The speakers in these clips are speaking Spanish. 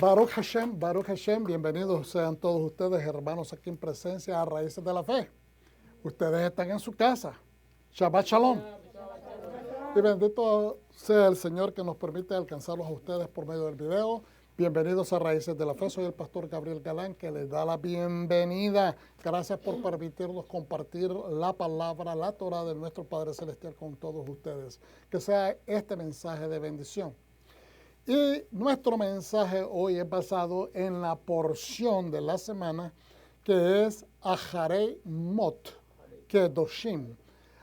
Baruch Hashem, bienvenidos sean todos ustedes, hermanos, aquí en presencia a Raíces de la Fe. Ustedes están en su casa. Shabbat Shalom. Y bendito sea el Señor que nos permite alcanzarlos a ustedes por medio del video. Bienvenidos a Raíces de la Fe. Soy el pastor Gabriel Galán, que les da la bienvenida. Gracias por permitirnos compartir la palabra, la Torah de nuestro Padre Celestial con todos ustedes. Que sea este mensaje de bendición. Y nuestro mensaje hoy es basado en la porción de la semana que es Acharei Mot, Kedoshim.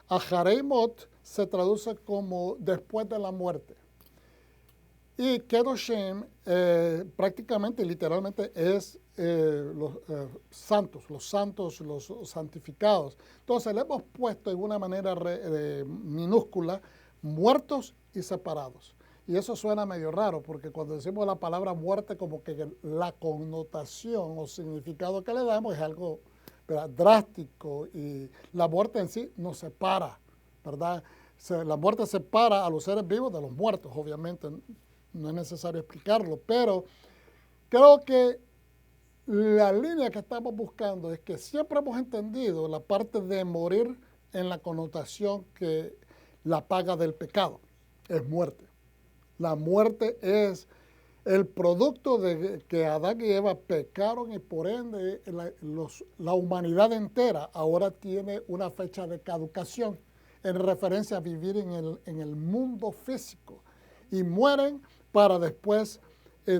Acharei Mot se traduce como después de la muerte. Y Kedoshim prácticamente, literalmente, es los santos, los santificados. Entonces le hemos puesto en una manera minúscula, muertos y separados. Y eso suena medio raro, porque cuando decimos la palabra muerte, como que la connotación o significado que le damos es algo, ¿verdad?, drástico, y la muerte en sí nos separa, ¿verdad? La muerte separa a los seres vivos de los muertos, obviamente, no es necesario explicarlo, pero creo que la línea que estamos buscando es que siempre hemos entendido la parte de morir en la connotación que la paga del pecado es muerte. La muerte es el producto de que Adán y Eva pecaron y por ende la humanidad entera ahora tiene una fecha de caducación en referencia a vivir en el mundo físico y mueren para después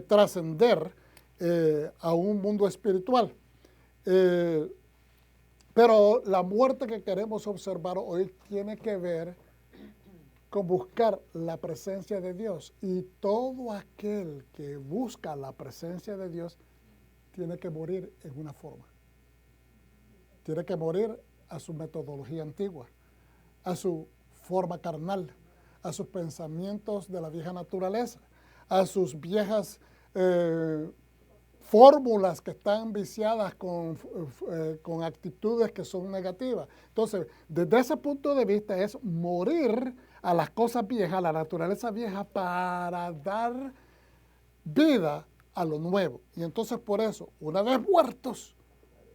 trascender a un mundo espiritual. Pero la muerte que queremos observar hoy tiene que ver con buscar la presencia de Dios, y todo aquel que busca la presencia de Dios tiene que morir en una forma. Tiene que morir a su metodología antigua, a su forma carnal, a sus pensamientos de la vieja naturaleza, a sus viejas fórmulas que están viciadas con actitudes que son negativas. Entonces, desde ese punto de vista es morir a las cosas viejas, a la naturaleza vieja, para dar vida a lo nuevo. Y entonces por eso, una vez muertos,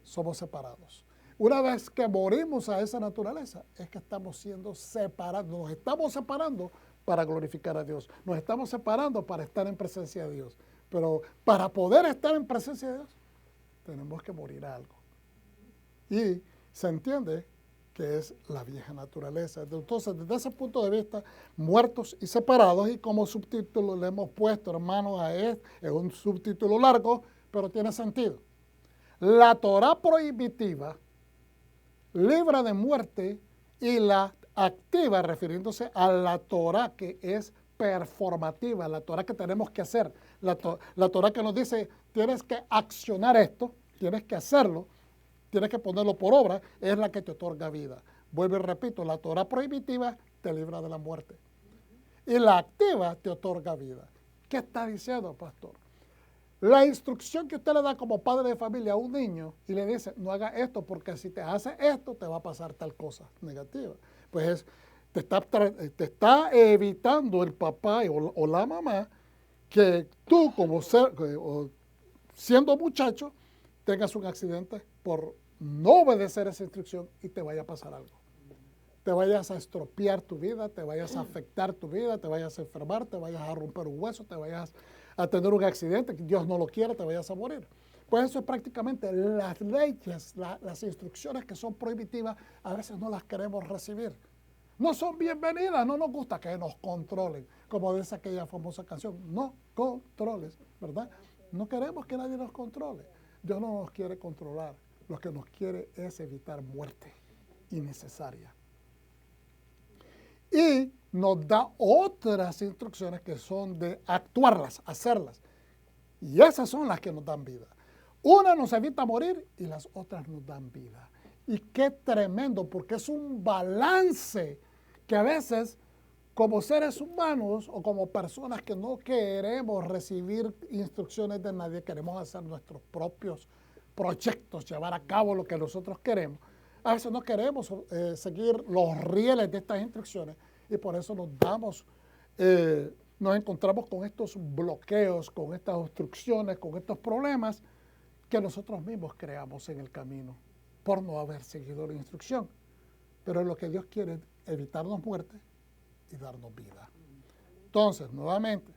somos separados. Una vez que morimos a esa naturaleza, es que estamos siendo separados. Nos estamos separando para glorificar a Dios. Nos estamos separando para estar en presencia de Dios. Pero para poder estar en presencia de Dios, tenemos que morir a algo. Y se entiende que es la vieja naturaleza. Entonces, desde ese punto de vista, muertos y separados, y como subtítulo le hemos puesto, hermanos, es un subtítulo largo, pero tiene sentido. La Torah prohibitiva libra de muerte, y la activa, refiriéndose a la Torah que es performativa, la Torah que tenemos que hacer, la Torah que nos dice, tienes que accionar esto, tienes que hacerlo, tienes que ponerlo por obra, es la que te otorga vida. Vuelvo y repito, la Torah prohibitiva te libra de la muerte. Y la activa te otorga vida. ¿Qué está diciendo, pastor? La instrucción que usted le da como padre de familia a un niño y le dice, no haga esto porque si te hace esto te va a pasar tal cosa negativa. Pues te está evitando el papá o la mamá que tú como siendo muchacho tengas un accidente por no obedecer esa instrucción y te vaya a pasar algo. Te vayas a estropear tu vida, te vayas a afectar tu vida, te vayas a enfermar, te vayas a romper un hueso, te vayas a tener un accidente, que Dios no lo quiera, te vayas a morir. Pues eso es prácticamente las leyes, las instrucciones que son prohibitivas, a veces no las queremos recibir. No son bienvenidas, no nos gusta que nos controlen, como dice aquella famosa canción, no controles, ¿verdad? No queremos que nadie nos controle. Dios no nos quiere controlar, lo que nos quiere es evitar muerte innecesaria. Y nos da otras instrucciones que son de actuarlas, hacerlas. Y esas son las que nos dan vida. Una nos evita morir y las otras nos dan vida. Y qué tremendo, porque es un balance que a veces, como seres humanos o como personas que no queremos recibir instrucciones de nadie, queremos hacer nuestros propios proyectos, llevar a cabo lo que nosotros queremos. A veces no queremos seguir los rieles de estas instrucciones y por eso nos damos nos encontramos con estos bloqueos, con estas obstrucciones, con estos problemas que nosotros mismos creamos en el camino por no haber seguido la instrucción. Pero lo que Dios quiere es evitarnos muerte y darnos vida. Entonces, nuevamente,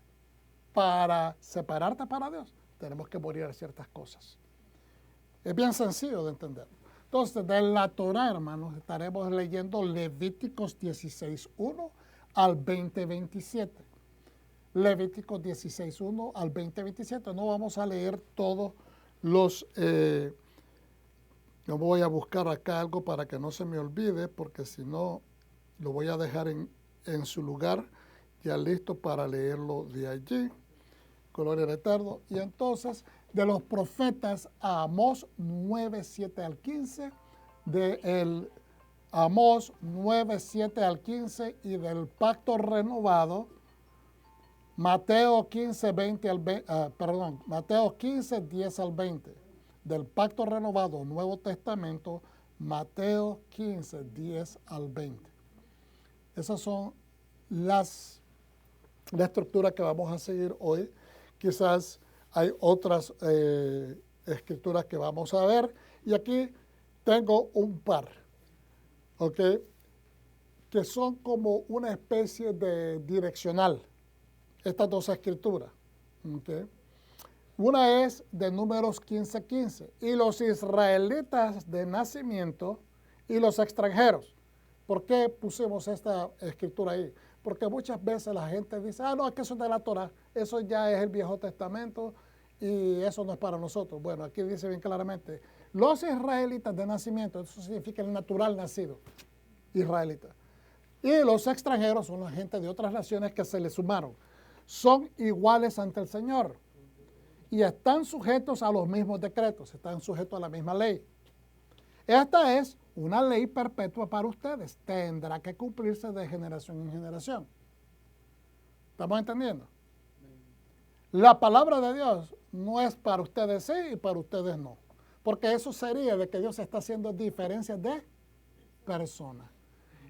para separarte para Dios, tenemos que morir a ciertas cosas. Es bien sencillo de entender. Entonces, de la Torah, hermanos, estaremos leyendo Levíticos 16:1 al 20:27. Levíticos 16:1 al 20:27. No vamos a leer todos los... yo voy a buscar acá algo para que no se me olvide, porque si no, lo voy a dejar en su lugar, ya listo para leerlo de allí. Gloria al Eterno. Y entonces, de los profetas, Amós 9:7 al 15, de Amós 9:7 al 15 y del pacto renovado, Mateo 15:10 al 20. Del pacto renovado, Nuevo Testamento, Mateo 15:10 al 20. Esas son la estructura que vamos a seguir hoy. Quizás hay otras escrituras que vamos a ver. Y aquí tengo un par, ¿ok? Que son como una especie de direccional. Estas dos escrituras, ¿ok? Una es de Números 15:15. Y los israelitas de nacimiento y los extranjeros. ¿Por qué pusimos esta escritura ahí? Porque muchas veces la gente dice, no, es que eso es de la Torah, eso ya es el Viejo Testamento y eso no es para nosotros. Bueno, aquí dice bien claramente, los israelitas de nacimiento, eso significa el natural nacido, israelita. Y los extranjeros son la gente de otras naciones que se les sumaron. Son iguales ante el Señor y están sujetos a los mismos decretos, están sujetos a la misma ley. Esta es una ley perpetua para ustedes. Tendrá que cumplirse de generación en generación. ¿Estamos entendiendo? La palabra de Dios no es para ustedes sí y para ustedes no. Porque eso sería de que Dios está haciendo diferencias de personas.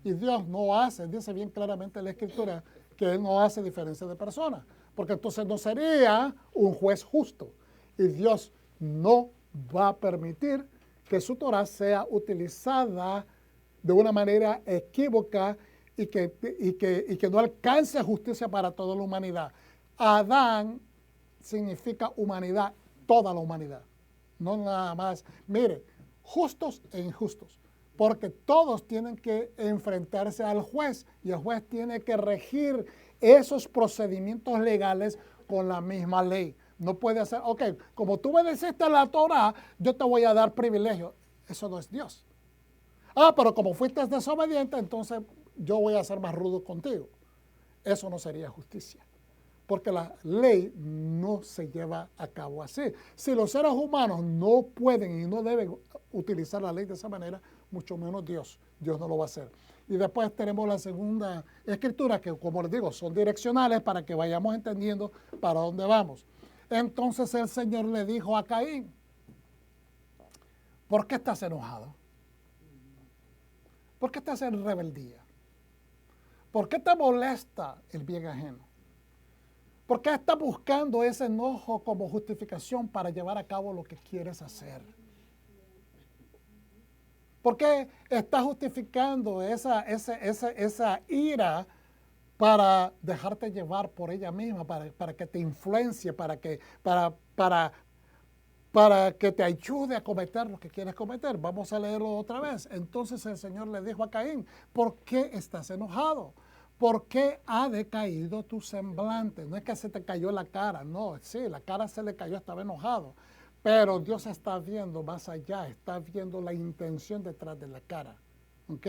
Y Dios no hace, dice bien claramente en la Escritura, que Él no hace diferencia de personas. Porque entonces no sería un juez justo. Y Dios no va a permitir que su Torah sea utilizada de una manera equívoca y que no alcance justicia para toda la humanidad. Adán significa humanidad, toda la humanidad. No nada más. Mire, justos e injustos. Porque todos tienen que enfrentarse al juez y el juez tiene que regir esos procedimientos legales con la misma ley. No puede hacer, ok, como tú obedeciste la Torah, yo te voy a dar privilegio. Eso no es Dios. Pero como fuiste desobediente, entonces yo voy a ser más rudo contigo. Eso no sería justicia. Porque la ley no se lleva a cabo así. Si los seres humanos no pueden y no deben utilizar la ley de esa manera, mucho menos Dios. Dios no lo va a hacer. Y después tenemos la segunda escritura, que como les digo, son direccionales para que vayamos entendiendo para dónde vamos. Entonces el Señor le dijo a Caín, ¿por qué estás enojado? ¿Por qué estás en rebeldía? ¿Por qué te molesta el bien ajeno? ¿Por qué estás buscando ese enojo como justificación para llevar a cabo lo que quieres hacer? ¿Por qué estás justificando esa ira para dejarte llevar por ella misma, para que te influencie, para que te ayude a cometer lo que quieres cometer? Vamos a leerlo otra vez. Entonces el Señor le dijo a Caín, ¿por qué estás enojado? ¿Por qué ha decaído tu semblante? No es que se te cayó la cara, no, sí, la cara se le cayó, estaba enojado. Pero Dios está viendo más allá, está viendo la intención detrás de la cara. ¿Ok?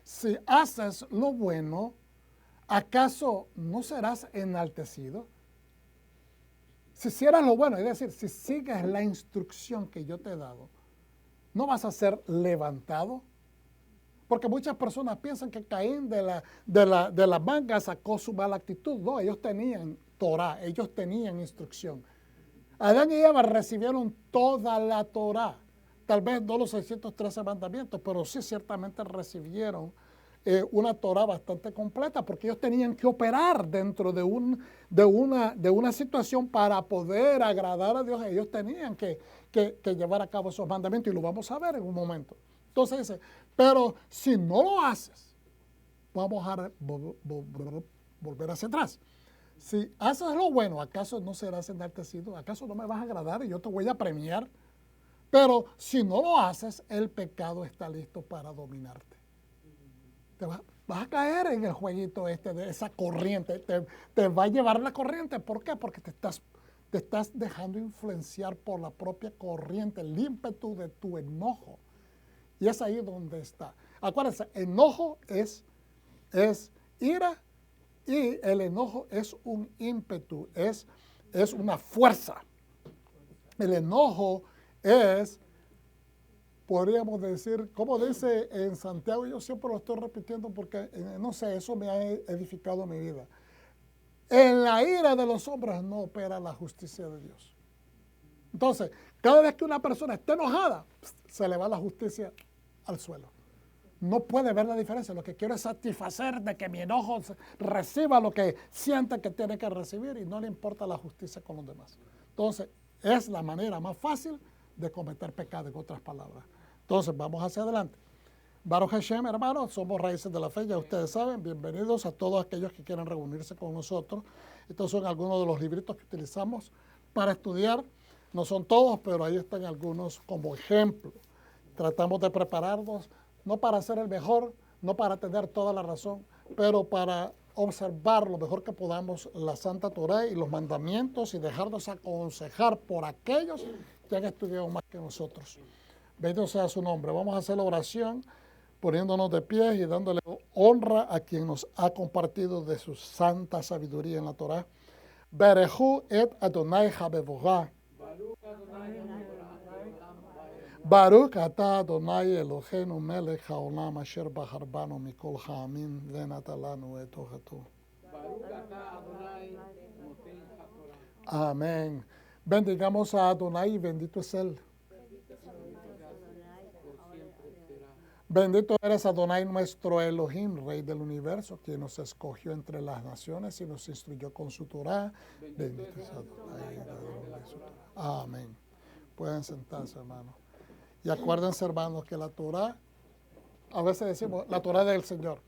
Si haces lo bueno, ¿acaso no serás enaltecido? Si hicieras lo bueno, es decir, si sigues la instrucción que yo te he dado, ¿no vas a ser levantado? Porque muchas personas piensan que Caín de la manga sacó su mala actitud. No, ellos tenían Torah, ellos tenían instrucción. Adán y Eva recibieron toda la Torah. Tal vez no los 613 mandamientos, pero sí ciertamente recibieron una Torah bastante completa, porque ellos tenían que operar dentro de una situación para poder agradar a Dios. Ellos tenían que llevar a cabo esos mandamientos, y lo vamos a ver en un momento. Entonces dice, pero si no lo haces, vamos a volver hacia atrás. Si haces lo bueno, ¿acaso no serás enaltecido? ¿Acaso no me vas a agradar y yo te voy a premiar? Pero si no lo haces, el pecado está listo para dominarte. Vas a caer en el jueguito de esa corriente. Te va a llevar la corriente. ¿Por qué? Porque te estás dejando influenciar por la propia corriente, el ímpetu de tu enojo. Y es ahí donde está. Acuérdense, enojo es ira, y el enojo es un ímpetu, es una fuerza. El enojo es, podríamos decir, como dice en Santiago, yo siempre lo estoy repitiendo porque, no sé, eso me ha edificado mi vida. En la ira de los hombres no opera la justicia de Dios. Entonces, cada vez que una persona esté enojada, se le va la justicia al suelo. No puede ver la diferencia. Lo que quiero es satisfacer de que mi enojo reciba lo que siente que tiene que recibir, y no le importa la justicia con los demás. Entonces, es la manera más fácil de cometer pecado, en otras palabras. Entonces, vamos hacia adelante. Baruch Hashem, hermanos, somos Raíces de la Fe, ya ustedes saben. Bienvenidos a todos aquellos que quieran reunirse con nosotros. Estos son algunos de los libritos que utilizamos para estudiar. No son todos, pero ahí están algunos como ejemplo. Tratamos de prepararnos, no para ser el mejor, no para tener toda la razón, pero para observar lo mejor que podamos la Santa Torah y los mandamientos, y dejarnos aconsejar por aquellos que han estudiado más que nosotros. Bendito sea su nombre. Vamos a hacer la oración poniéndonos de pie y dándole honra a quien nos ha compartido de su santa sabiduría en la Torah. Berehu et Adonai Habevoha. Baruch atah Adonai Eloheinu melech haolam asher bahar banu mikol ha'amim venata lanu et tohatu. Amén. Bendigamos a Adonai y bendito es Él. Bendito eres Adonai, nuestro Elohim, Rey del universo, quien nos escogió entre las naciones y nos instruyó con su Torah. Bendito es Adonai. Amén. Pueden sentarse, hermanos. Y acuérdense, hermanos, que la Torah, a veces decimos, la Torah del Señor.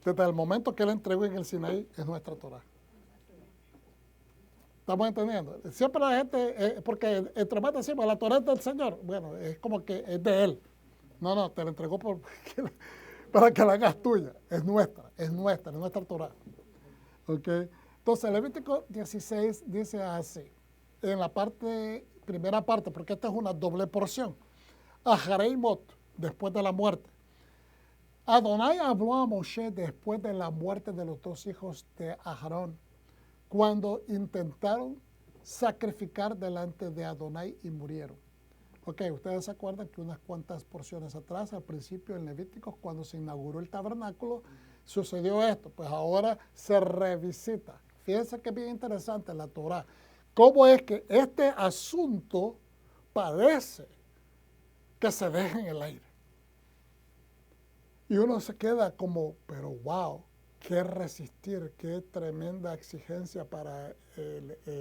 Desde el momento que Él entregó en el Sinaí, es nuestra Torah. ¿Estamos entendiendo? Siempre la gente, porque entre más decimos, la Torah es del Señor, bueno, es como que es de Él. No, te la entregó para que la hagas tuya. Es nuestra Torah. ¿Okay? Entonces, Levítico 16 dice así, en la primera parte, porque esta es una doble porción. Aharei mot, después de la muerte. Adonai habló a Moshe después de la muerte de los dos hijos de Aarón, cuando intentaron sacrificar delante de Adonai y murieron. Ok, ustedes se acuerdan que unas cuantas porciones atrás, al principio en Levíticos, cuando se inauguró el tabernáculo, sucedió esto. Pues ahora se revisita. Fíjense que es bien interesante la Torah. ¿Cómo es que este asunto parece que se deja en el aire? Y uno se queda como, pero wow, qué resistir, qué tremenda exigencia para el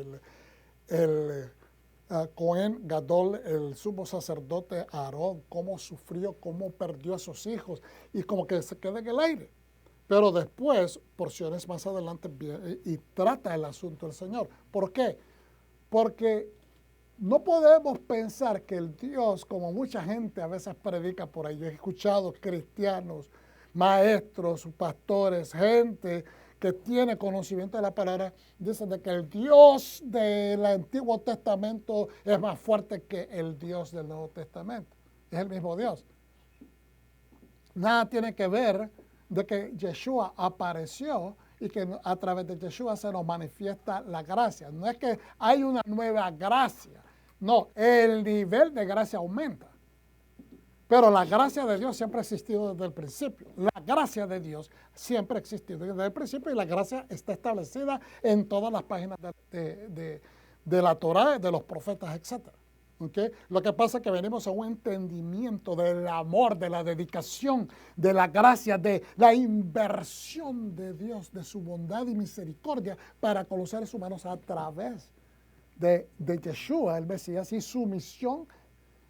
Cohen Gadol, el sumo sacerdote Aarón, cómo sufrió, cómo perdió a sus hijos, y como que se queda en el aire. Pero después, porciones más adelante, y trata el asunto del Señor. ¿Por qué? Porque no podemos pensar que el Dios, como mucha gente a veces predica por ahí, yo he escuchado cristianos, maestros, pastores, gente que tiene conocimiento de la palabra, dicen de que el Dios del Antiguo Testamento es más fuerte que el Dios del Nuevo Testamento. Es el mismo Dios. Nada tiene que ver de que Yeshua apareció y que a través de Yeshua se nos manifiesta la gracia. No es que hay una nueva gracia. No, el nivel de gracia aumenta. Pero la gracia de Dios siempre ha existido desde el principio. La gracia de Dios siempre ha existido desde el principio, y la gracia está establecida en todas las páginas de la Torá, de los profetas, etc. ¿Okay? Lo que pasa es que venimos a un entendimiento del amor, de la dedicación, de la gracia, de la inversión de Dios, de su bondad y misericordia para con los seres humanos a través de Yeshua, el Mesías, y su misión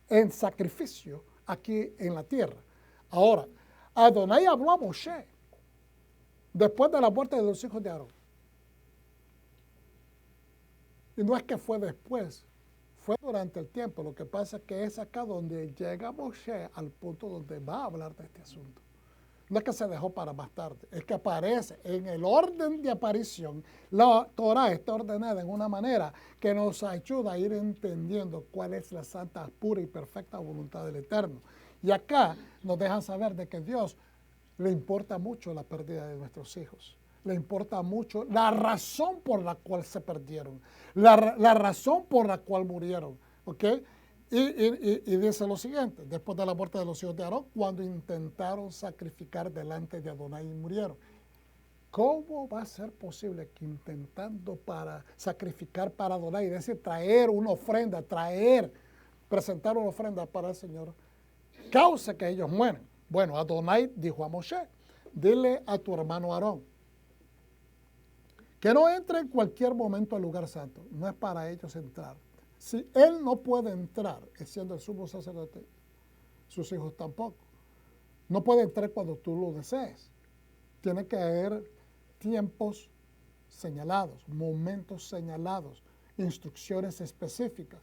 en sacrificio aquí en la tierra. Ahora, Adonai habló a Moshe después de la muerte de los hijos de Aarón. Y no es que fue después, fue durante el tiempo. Lo que pasa es que es acá donde llega Moshe al punto donde va a hablar de este asunto. No es que se dejó para más tarde, es que aparece en el orden de aparición. La Torah está ordenada en una manera que nos ayuda a ir entendiendo cuál es la santa, pura y perfecta voluntad del Eterno. Y acá nos dejan saber de que Dios le importa mucho la pérdida de nuestros hijos. Le importa mucho la razón por la cual se perdieron, la razón por la cual murieron. ¿Ok? Y dice lo siguiente, después de la muerte de los hijos de Aarón, cuando intentaron sacrificar delante de Adonai y murieron. ¿Cómo va a ser posible que intentando para sacrificar para Adonai, es decir, traer una ofrenda, presentar una ofrenda para el Señor, cause que ellos mueran? Bueno, Adonai dijo a Moshe, dile a tu hermano Aarón, que no entre en cualquier momento al lugar santo, no es para ellos entrar. Si él no puede entrar, siendo el sumo sacerdote, sus hijos tampoco. No puede entrar cuando tú lo desees. Tiene que haber tiempos señalados, momentos señalados, instrucciones específicas,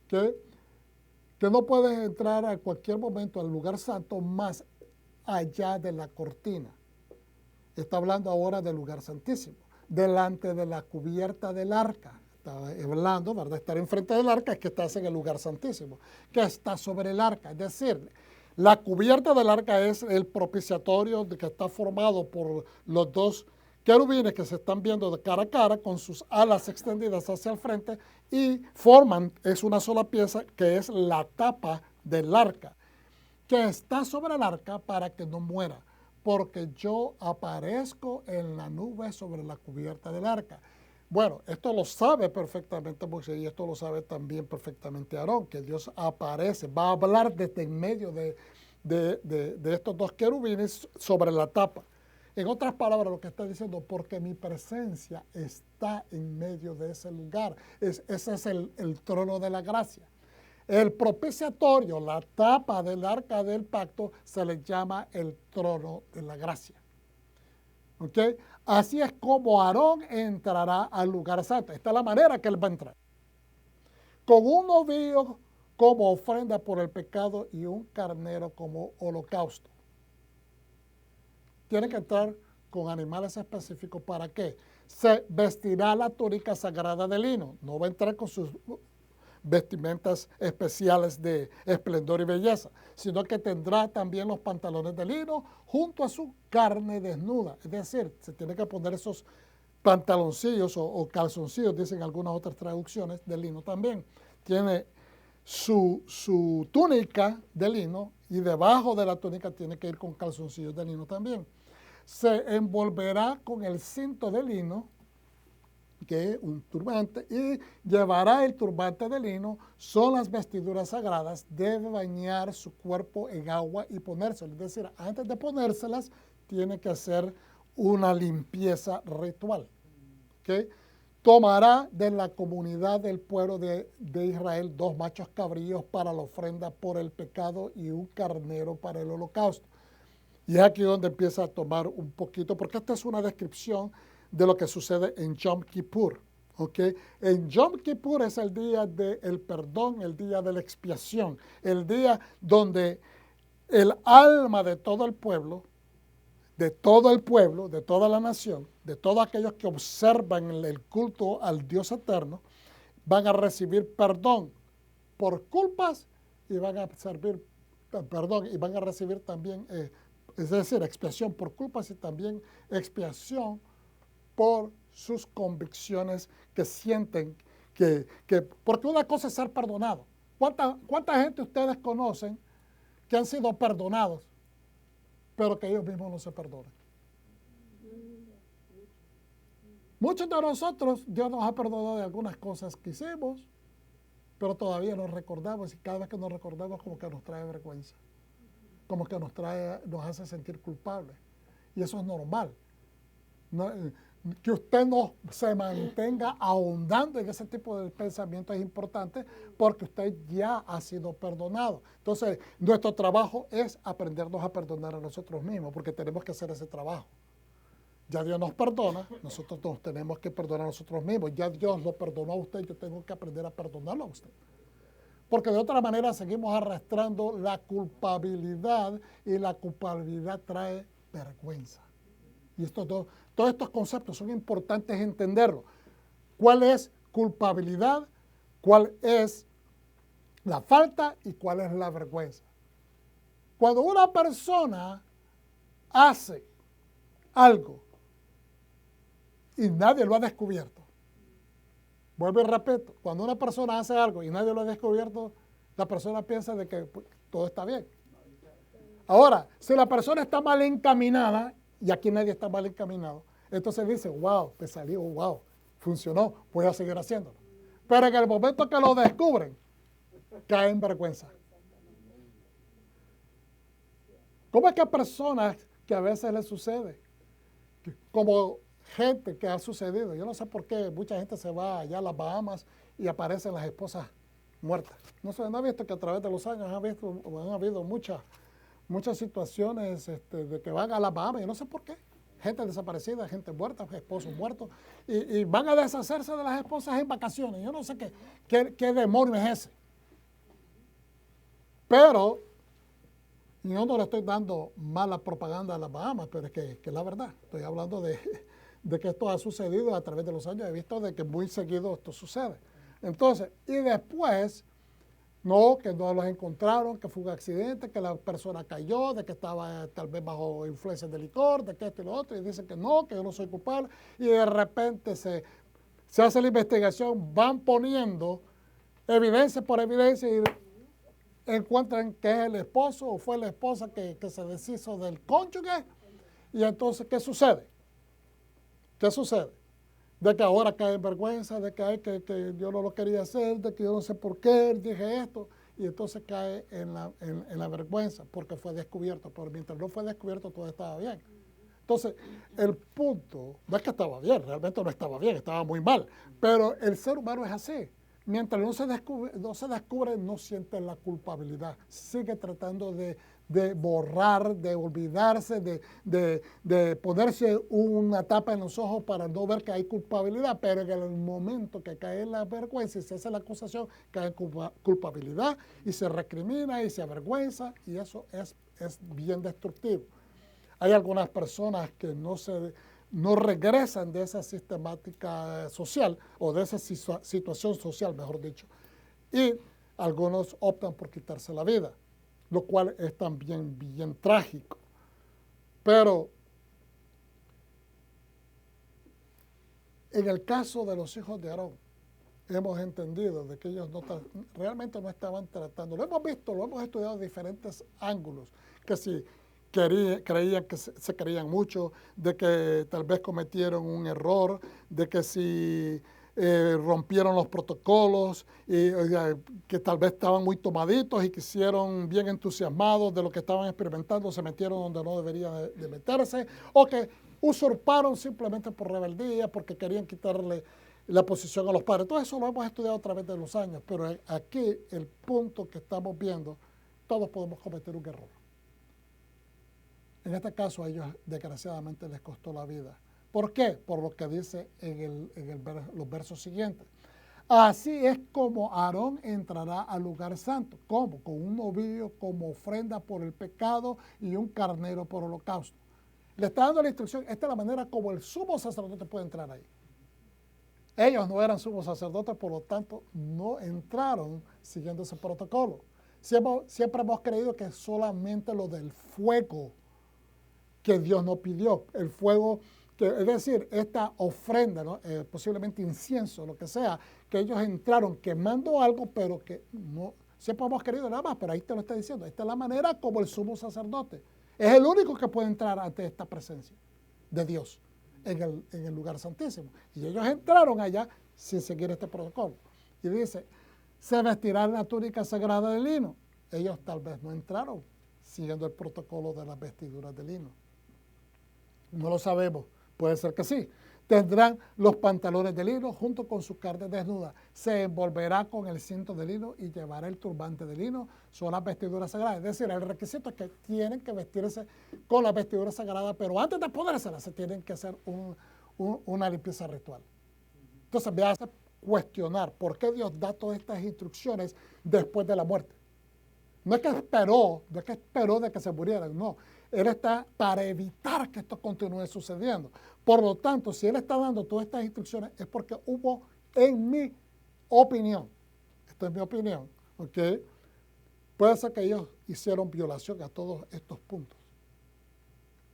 que no puedes entrar a cualquier momento al lugar santo más allá de la cortina. Está hablando ahora del lugar santísimo, delante de la cubierta del arca. Está hablando, ¿verdad? Estar enfrente del arca es que estás en el lugar santísimo, que está sobre el arca. Es decir, la cubierta del arca es el propiciatorio que está formado por los dos querubines que se están viendo de cara a cara con sus alas extendidas hacia el frente y forman, es una sola pieza que es la tapa del arca, que está sobre el arca para que no muera, porque yo aparezco en la nube sobre la cubierta del arca. Bueno, esto lo sabe perfectamente Moisés y esto lo sabe también perfectamente Aarón, que Dios aparece, va a hablar desde en medio de estos dos querubines sobre la tapa. En otras palabras, lo que está diciendo, porque mi presencia está en medio de ese lugar. Ese es el trono de la gracia. El propiciatorio, la tapa del arca del pacto, se le llama el trono de la gracia. ¿Ok? Así es como Aarón entrará al lugar santo. Esta es la manera que él va a entrar. Con un novillo como ofrenda por el pecado y un carnero como holocausto. Tiene que entrar con animales específicos. ¿Para qué? Se vestirá la túnica sagrada de lino. No va a entrar con sus vestimentas especiales de esplendor y belleza, sino que tendrá también los pantalones de lino junto a su carne desnuda. Es decir, se tiene que poner esos pantaloncillos o calzoncillos, dicen algunas otras traducciones, de lino también. Tiene su túnica de lino y debajo de la túnica tiene que ir con calzoncillos de lino también. Se envolverá con el cinto de lino, que es un turbante, y llevará el turbante de lino, son las vestiduras sagradas, debe bañar su cuerpo en agua y ponérselas. Es decir, antes de ponérselas, tiene que hacer una limpieza ritual. ¿Okay? Tomará de la comunidad del pueblo de Israel 2 machos cabríos para la ofrenda por el pecado y un carnero para el holocausto. Y es aquí donde empieza a tomar un poquito, porque esta es una descripción de lo que sucede en Yom Kippur. ¿Okay? En Yom Kippur es el día del perdón, el día de la expiación, el día donde el alma de todo el pueblo, de toda la nación, de todos aquellos que observan el culto al Dios eterno, van a recibir perdón por culpas y van a recibir también, es decir, expiación por culpas y también expiación por sus convicciones que sienten porque una cosa es ser perdonado. ¿Cuánta gente ustedes conocen que han sido perdonados, pero que ellos mismos no se perdonan? Muchos de nosotros, Dios nos ha perdonado de algunas cosas que hicimos, pero todavía nos recordamos y cada vez que nos recordamos como que nos trae vergüenza, como que nos hace sentir culpables. Y eso es normal. Que usted no se mantenga ahondando en ese tipo de pensamiento es importante porque usted ya ha sido perdonado. Entonces, nuestro trabajo es aprendernos a perdonar a nosotros mismos porque tenemos que hacer ese trabajo. Ya Dios nos perdona, nosotros nos tenemos que perdonar a nosotros mismos. Ya Dios lo perdonó a usted, yo tengo que aprender a perdonarlo a usted. Porque de otra manera seguimos arrastrando la culpabilidad y la culpabilidad trae vergüenza. Y todos estos conceptos son importantes entenderlos. ¿Cuál es culpabilidad? ¿Cuál es la falta? ¿Y cuál es la vergüenza? Cuando una persona hace algo y nadie lo ha descubierto, vuelvo y repito, cuando una persona hace algo y nadie lo ha descubierto, la persona piensa de que pues, todo está bien. Ahora, si la persona está mal encaminada, y aquí nadie está mal encaminado, entonces dice, wow, te salió, wow, funcionó, voy a seguir haciéndolo. Pero en el momento que lo descubren, cae en vergüenza. ¿Cómo es que a personas que a veces les sucede? Como gente que ha sucedido, yo no sé por qué mucha gente se va allá a las Bahamas y aparecen las esposas muertas. No sé, ¿no ha visto que a través de los años han habido muchas situaciones de que van a las Bahamas, yo no sé por qué, gente desaparecida, gente muerta, esposos muertos, y van a deshacerse de las esposas en vacaciones, yo no sé qué demonio es ese. Pero, yo no le estoy dando mala propaganda a las Bahamas, pero es que es la verdad, estoy hablando de que esto ha sucedido a través de los años, he visto de que muy seguido esto sucede. Entonces, y después, no, que no los encontraron, que fue un accidente, que la persona cayó, de que estaba tal vez bajo influencia de licor, de que esto y lo otro, y dicen que no, que yo no soy culpable, y de repente se hace la investigación, van poniendo evidencia por evidencia y encuentran que es el esposo o fue la esposa que se deshizo del cónyuge, y entonces, ¿qué sucede? ¿Qué sucede? De que ahora cae en vergüenza, de que yo no lo quería hacer, de que yo no sé por qué dije esto, y entonces cae en la vergüenza porque fue descubierto, pero mientras no fue descubierto todo estaba bien. Entonces, el punto, no es que estaba bien, realmente no estaba bien, estaba muy mal, pero el ser humano es así. Mientras no se descubre, no siente la culpabilidad, sigue tratando de borrar, de olvidarse, de ponerse una tapa en los ojos para no ver que hay culpabilidad, pero en el momento que cae en la vergüenza y se hace la acusación, cae en culpabilidad y se recrimina y se avergüenza, y eso es bien destructivo. Hay algunas personas que no regresan de esa sistemática social o de esa situación social, mejor dicho, y algunos optan por quitarse la vida, lo cual es también bien trágico. Pero en el caso de los hijos de Aarón, hemos entendido de que ellos realmente no estaban tratando, lo hemos visto, lo hemos estudiado de diferentes ángulos, que si creían que se creían mucho, de que tal vez cometieron un error, de que si rompieron los protocolos, y que tal vez estaban muy tomaditos y quisieron bien entusiasmados de lo que estaban experimentando, se metieron donde no deberían de meterse, o que usurparon simplemente por rebeldía, porque querían quitarle la posición a los padres. Todo eso lo hemos estudiado a través de los años, pero aquí el punto que estamos viendo, todos podemos cometer un error. En este caso a ellos desgraciadamente les costó la vida. ¿Por qué? Por lo que dice en los versos siguientes. Así es como Aarón entrará al lugar santo. ¿Cómo? Con un novillo como ofrenda por el pecado y un carnero por holocausto. Le está dando la instrucción, esta es la manera como el sumo sacerdote puede entrar ahí. Ellos no eran sumos sacerdotes, por lo tanto no entraron siguiendo ese protocolo. Siempre hemos creído que solamente lo del fuego que Dios nos pidió, el fuego, es decir, esta ofrenda, ¿no? Posiblemente incienso, lo que sea, que ellos entraron quemando algo, pero que no, siempre hemos querido nada más, pero ahí te lo está diciendo, esta es la manera como el sumo sacerdote es el único que puede entrar ante esta presencia de Dios en el lugar santísimo. Y ellos entraron allá sin seguir este protocolo. Y dice, se vestirá en la túnica sagrada de lino. Ellos tal vez no entraron siguiendo el protocolo de las vestiduras de lino. No lo sabemos, puede ser que sí. Tendrán los pantalones de lino junto con sus carnes desnudas. Se envolverá con el cinto de lino y llevará el turbante de lino. Son las vestiduras sagradas. Es decir, el requisito es que tienen que vestirse con las vestiduras sagradas, pero antes de ponérselas se tienen que hacer una limpieza ritual. Entonces me hace cuestionar por qué Dios da todas estas instrucciones después de la muerte. No es que esperó de que se murieran, no. Él está para evitar que esto continúe sucediendo. Por lo tanto, si Él está dando todas estas instrucciones es porque hubo, en mi opinión, esta es mi opinión, ¿ok? Puede ser que ellos hicieron violación a todos estos puntos.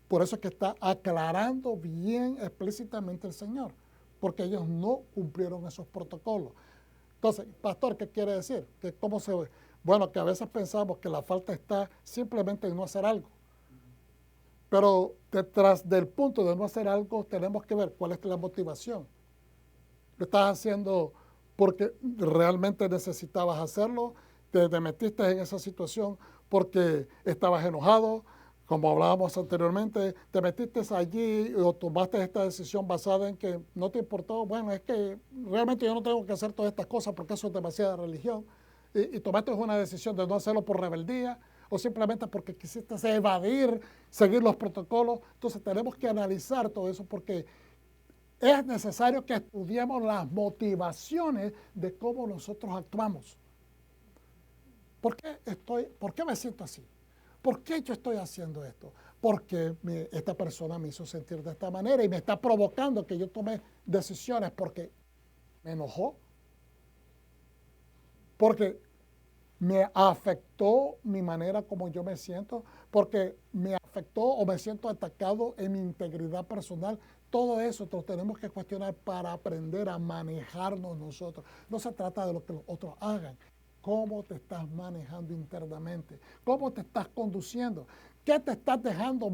Por eso es que está aclarando bien explícitamente el Señor, porque ellos no cumplieron esos protocolos. Entonces, pastor, ¿qué quiere decir? Que cómo se ve. Bueno, que a veces pensamos que la falta está simplemente en no hacer algo. Pero detrás del punto de no hacer algo tenemos que ver cuál es la motivación. ¿Lo estás haciendo porque realmente necesitabas hacerlo? ¿Te metiste en esa situación porque estabas enojado? Como hablábamos anteriormente, te metiste allí o tomaste esta decisión basada en que no te importó. Bueno, es que realmente yo no tengo que hacer todas estas cosas porque eso es demasiada religión. Y tomaste una decisión de no hacerlo por rebeldía o simplemente porque quisiste evadir, seguir los protocolos. Entonces tenemos que analizar todo eso porque es necesario que estudiemos las motivaciones de cómo nosotros actuamos. ¿Por qué me siento así? ¿Por qué yo estoy haciendo esto? Porque esta persona me hizo sentir de esta manera y me está provocando que yo tome decisiones porque me enojó, porque me afectó mi manera como yo me siento, porque me afectó o me siento atacado en mi integridad personal. Todo eso lo tenemos que cuestionar para aprender a manejarnos nosotros. No se trata de lo que los otros hagan. ¿Cómo te estás manejando internamente? ¿Cómo te estás conduciendo? ¿Qué te estás dejando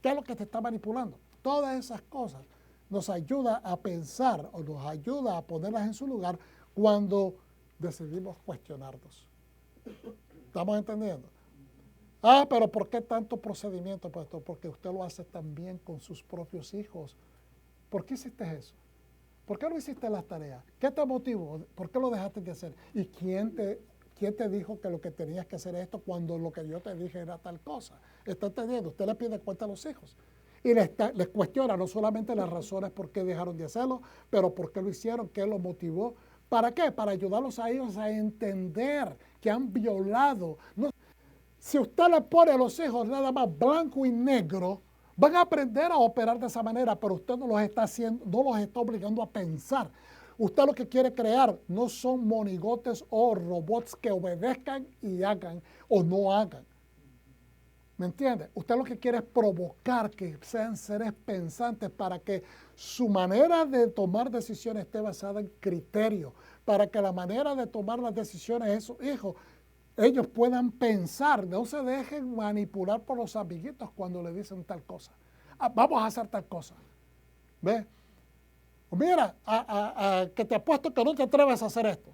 qué es lo que te está manipulando? Todas esas cosas nos ayuda a pensar o nos ayuda a ponerlas en su lugar cuando decidimos cuestionarnos. ¿Estamos entendiendo? Ah, pero ¿por qué tanto procedimiento, pastor? Porque usted lo hace también con sus propios hijos. ¿Por qué hiciste eso? ¿Por qué no hiciste las tareas? ¿Qué te motivó? ¿Por qué lo dejaste de hacer? ¿Y quién te dijo que lo que tenías que hacer es esto cuando lo que yo te dije era tal cosa? ¿Está entendiendo? Usted le pide cuenta a los hijos. Y les cuestiona no solamente las razones por qué dejaron de hacerlo, pero por qué lo hicieron, qué los motivó. ¿Para qué? Para ayudarlos a ellos a entender que han violado. No, si usted le pone a los hijos nada más blanco y negro, van a aprender a operar de esa manera, pero usted no los está haciendo, no los está obligando a pensar. Usted lo que quiere crear no son monigotes o robots que obedezcan y hagan o no hagan. ¿Me entiende? Usted lo que quiere es provocar que sean seres pensantes para que su manera de tomar decisiones esté basada en criterios, para que la manera de tomar las decisiones de sus hijos, ellos puedan pensar, no se dejen manipular por los amiguitos cuando le dicen tal cosa. Ah, vamos a hacer tal cosa. ¿Ves? Mira, que te apuesto que no te atreves a hacer esto.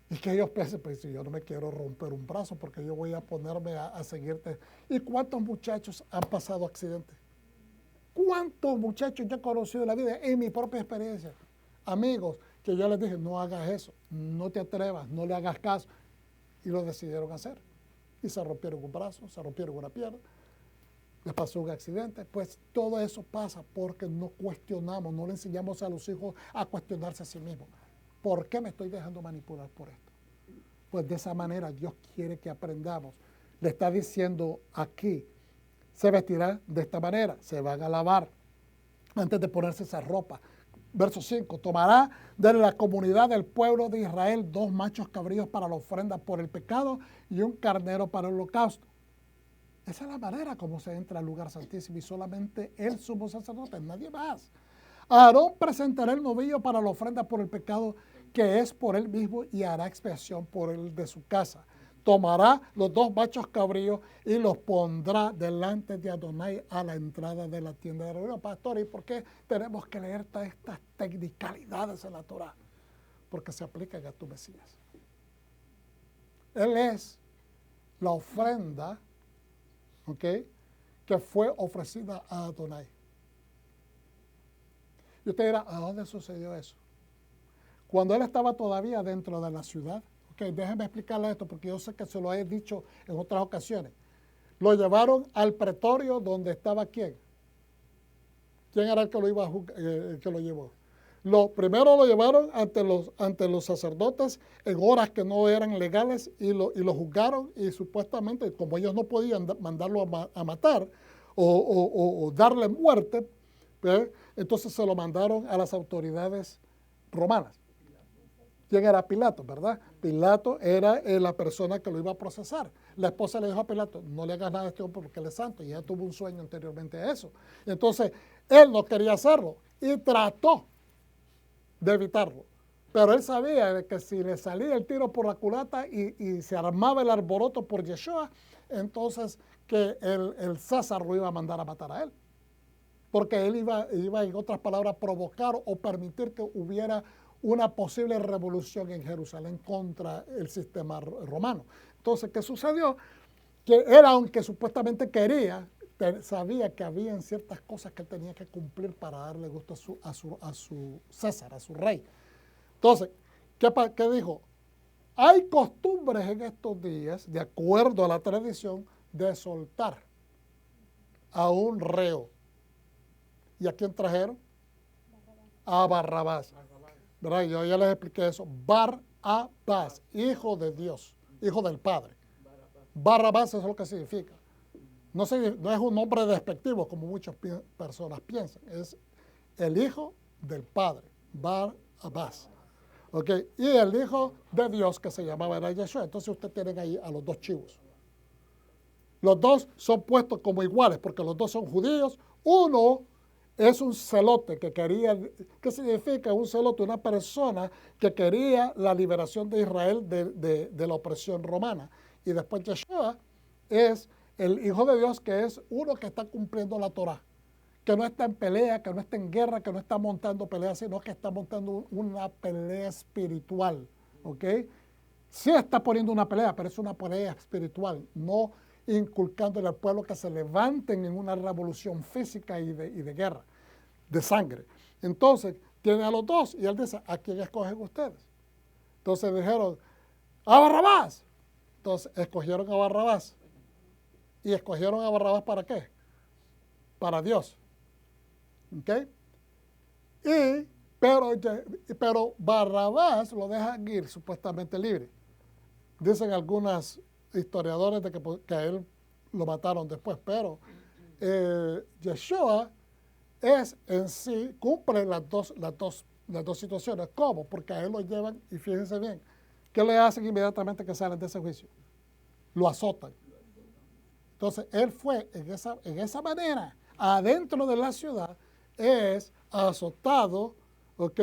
Y que ellos piensen, pues si yo no me quiero romper un brazo porque yo voy a ponerme a seguirte. ¿Y cuántos muchachos han pasado accidentes? ¿Cuántos muchachos yo he conocido en la vida, en mi propia experiencia? Amigos, que yo les dije, no hagas eso, no te atrevas, no le hagas caso. Y lo decidieron hacer. Y se rompieron un brazo, se rompieron una pierna, les pasó un accidente. Pues todo eso pasa porque no cuestionamos, no le enseñamos a los hijos a cuestionarse a sí mismos. ¿Por qué me estoy dejando manipular por esto? Pues de esa manera Dios quiere que aprendamos. Le está diciendo aquí, se vestirá de esta manera, se van a lavar antes de ponerse esa ropa. Verso 5, tomará de la comunidad del pueblo de Israel 2 machos cabríos para la ofrenda por el pecado y un carnero para el holocausto. Esa es la manera como se entra al lugar santísimo y solamente el sumo sacerdote, nadie más. Aarón presentará el novillo para la ofrenda por el pecado que es por él mismo y hará expiación por el de su casa. Tomará los 2 machos cabríos y los pondrá delante de Adonai a la entrada de la tienda de reunión. Pastor, ¿y por qué tenemos que leer todas estas tecnicalidades en la Torah? Porque se aplican a tu Mesías. Él es la ofrenda, ¿ok?, que fue ofrecida a Adonai. Y usted dirá, ¿a dónde sucedió eso? Cuando él estaba todavía dentro de la ciudad. Ok, déjenme explicarle esto porque yo sé que se lo he dicho en otras ocasiones. Lo llevaron al pretorio donde estaba ¿quién? ¿Quién era el que lo iba a el que lo llevó? Primero lo llevaron ante los sacerdotes en horas que no eran legales y lo juzgaron y supuestamente, como ellos no podían mandarlo a matar o darle muerte, ¿eh?, entonces se lo mandaron a las autoridades romanas. ¿Quién era Pilato, verdad? Pilato era la persona que lo iba a procesar. La esposa le dijo a Pilato, no le hagas nada a este hombre porque él es santo. Y ella tuvo un sueño anteriormente a eso. Entonces, él no quería hacerlo y trató de evitarlo. Pero él sabía que si le salía el tiro por la culata y se armaba el alboroto por Yeshua, entonces que el César lo iba a mandar a matar a él. Porque él iba, en otras palabras, a provocar o permitir que hubiera una posible revolución en Jerusalén contra el sistema romano. Entonces, ¿qué sucedió? Que él, aunque supuestamente quería, sabía que había ciertas cosas que él tenía que cumplir para darle gusto a su César, a su rey. Entonces, ¿qué dijo? Hay costumbres en estos días, de acuerdo a la tradición, de soltar a un reo. ¿Y a quién trajeron? A Barrabás. ¿Verdad? Yo ya les expliqué eso. Barrabás, hijo de Dios, hijo del Padre. Barrabás es lo que significa. No es un nombre despectivo como muchas personas piensan. Es el hijo del Padre, Barrabás. ¿Ok? Y el hijo de Dios que se llamaba era Yeshua. Entonces ustedes tienen ahí a los dos chivos. Los dos son puestos como iguales porque los dos son judíos. Uno es un celote que quería, ¿qué significa un celote? Una persona que quería la liberación de Israel de la opresión romana. Y después Yeshua es el Hijo de Dios, que es uno que está cumpliendo la Torah, que no está en pelea, que no está en guerra, que no está montando peleas, sino que está montando una pelea espiritual, ¿ok? Sí está poniendo una pelea, pero es una pelea espiritual, no inculcándole al pueblo que se levanten en una revolución física y de guerra, de sangre. Entonces, tiene a los dos y él dice, ¿a quién escogen ustedes? Entonces dijeron, ¡a Barrabás! Entonces, escogieron a Barrabás. ¿Y escogieron a Barrabás para qué? Para Dios. ¿Ok? Pero Barrabás lo dejan ir supuestamente libre. Dicen algunos historiadores de que a él lo mataron después, pero Yeshua es en sí, cumple las dos situaciones. ¿Cómo? Porque a él lo llevan, y fíjense bien, ¿qué le hacen inmediatamente que salen de ese juicio? Lo azotan. Entonces, él fue en esa manera, adentro de la ciudad, es azotado, ¿ok?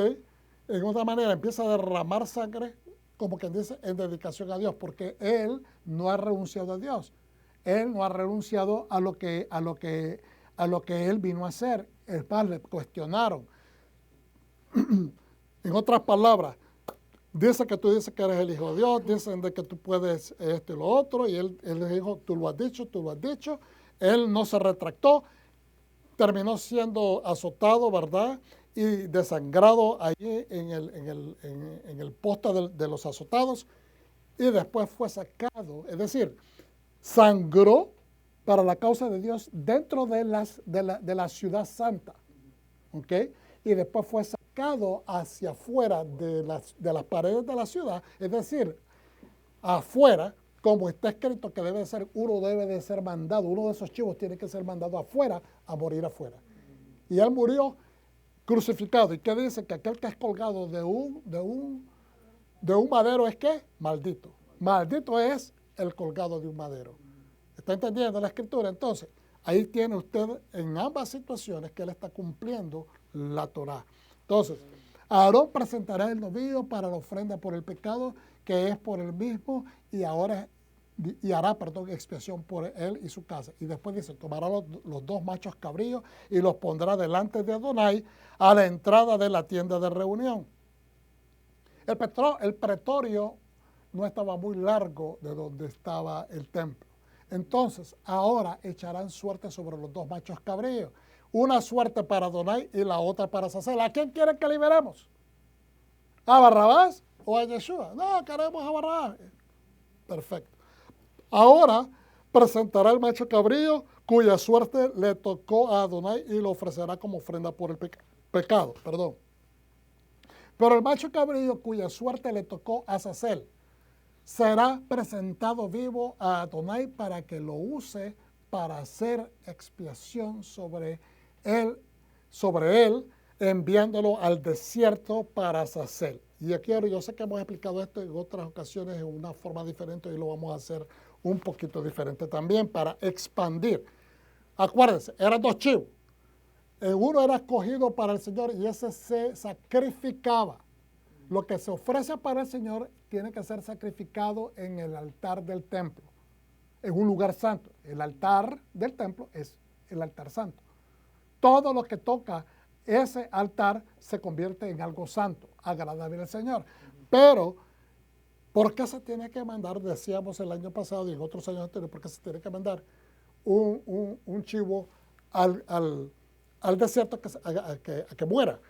En otra manera, empieza a derramar sangre, como quien dice, en dedicación a Dios, porque él no ha renunciado a Dios. Él no ha renunciado a lo que él vino a hacer. El padre le cuestionaron. En otras palabras, dice que tú dices que eres el Hijo de Dios, dicen de que tú puedes esto y lo otro, y él le dijo, tú lo has dicho, tú lo has dicho. Él no se retractó, terminó siendo azotado, ¿verdad? Y desangrado allí en el poste de los azotados, y después fue sacado, es decir, sangró para la causa de Dios dentro de la ciudad santa, ¿ok? Y después fue sacado hacia afuera de las paredes de la ciudad, es decir, afuera, como está escrito que uno debe de ser mandado, uno de esos chivos tiene que ser mandado afuera a morir afuera. Y él murió crucificado. ¿Y qué dice? Que aquel que es colgado de un madero es ¿qué? Maldito. Maldito es el colgado de un madero. ¿Está entendiendo la escritura? Entonces, ahí tiene usted en ambas situaciones que él está cumpliendo la Torah. Entonces, Aarón presentará el novillo para la ofrenda por el pecado, que es por él mismo, y hará expiación por él y su casa. Y después dice, tomará los dos machos cabríos y los pondrá delante de Adonai a la entrada de la tienda de reunión. El pretorio no estaba muy largo de donde estaba el templo. Entonces, ahora echarán suerte sobre los dos machos cabríos. Una suerte para Adonai y la otra para Azazel. ¿A quién quieren que liberemos? ¿A Barrabás o a Yeshua? No, queremos a Barrabás. Perfecto. Ahora presentará el macho cabrío cuya suerte le tocó a Adonai y lo ofrecerá como ofrenda por el pecado. Perdón. Pero el macho cabrío cuya suerte le tocó a Azazel será presentado vivo a Adonai para que lo use para hacer expiación sobre él, enviándolo al desierto para Azazel. Y aquí yo sé que hemos explicado esto en otras ocasiones en una forma diferente y lo vamos a hacer un poquito diferente también para expandir. Acuérdense, eran dos chivos. Uno era escogido para el Señor y ese se sacrificaba. Lo que se ofrece para el Señor tiene que ser sacrificado en el altar del templo, en un lugar santo. El altar del templo es el altar santo. Todo lo que toca ese altar se convierte en algo santo, agradable al Señor. Pero, ¿por qué se tiene que mandar? Decíamos el año pasado y en otros años anteriores, ¿por qué se tiene que mandar un chivo al desierto a que muera?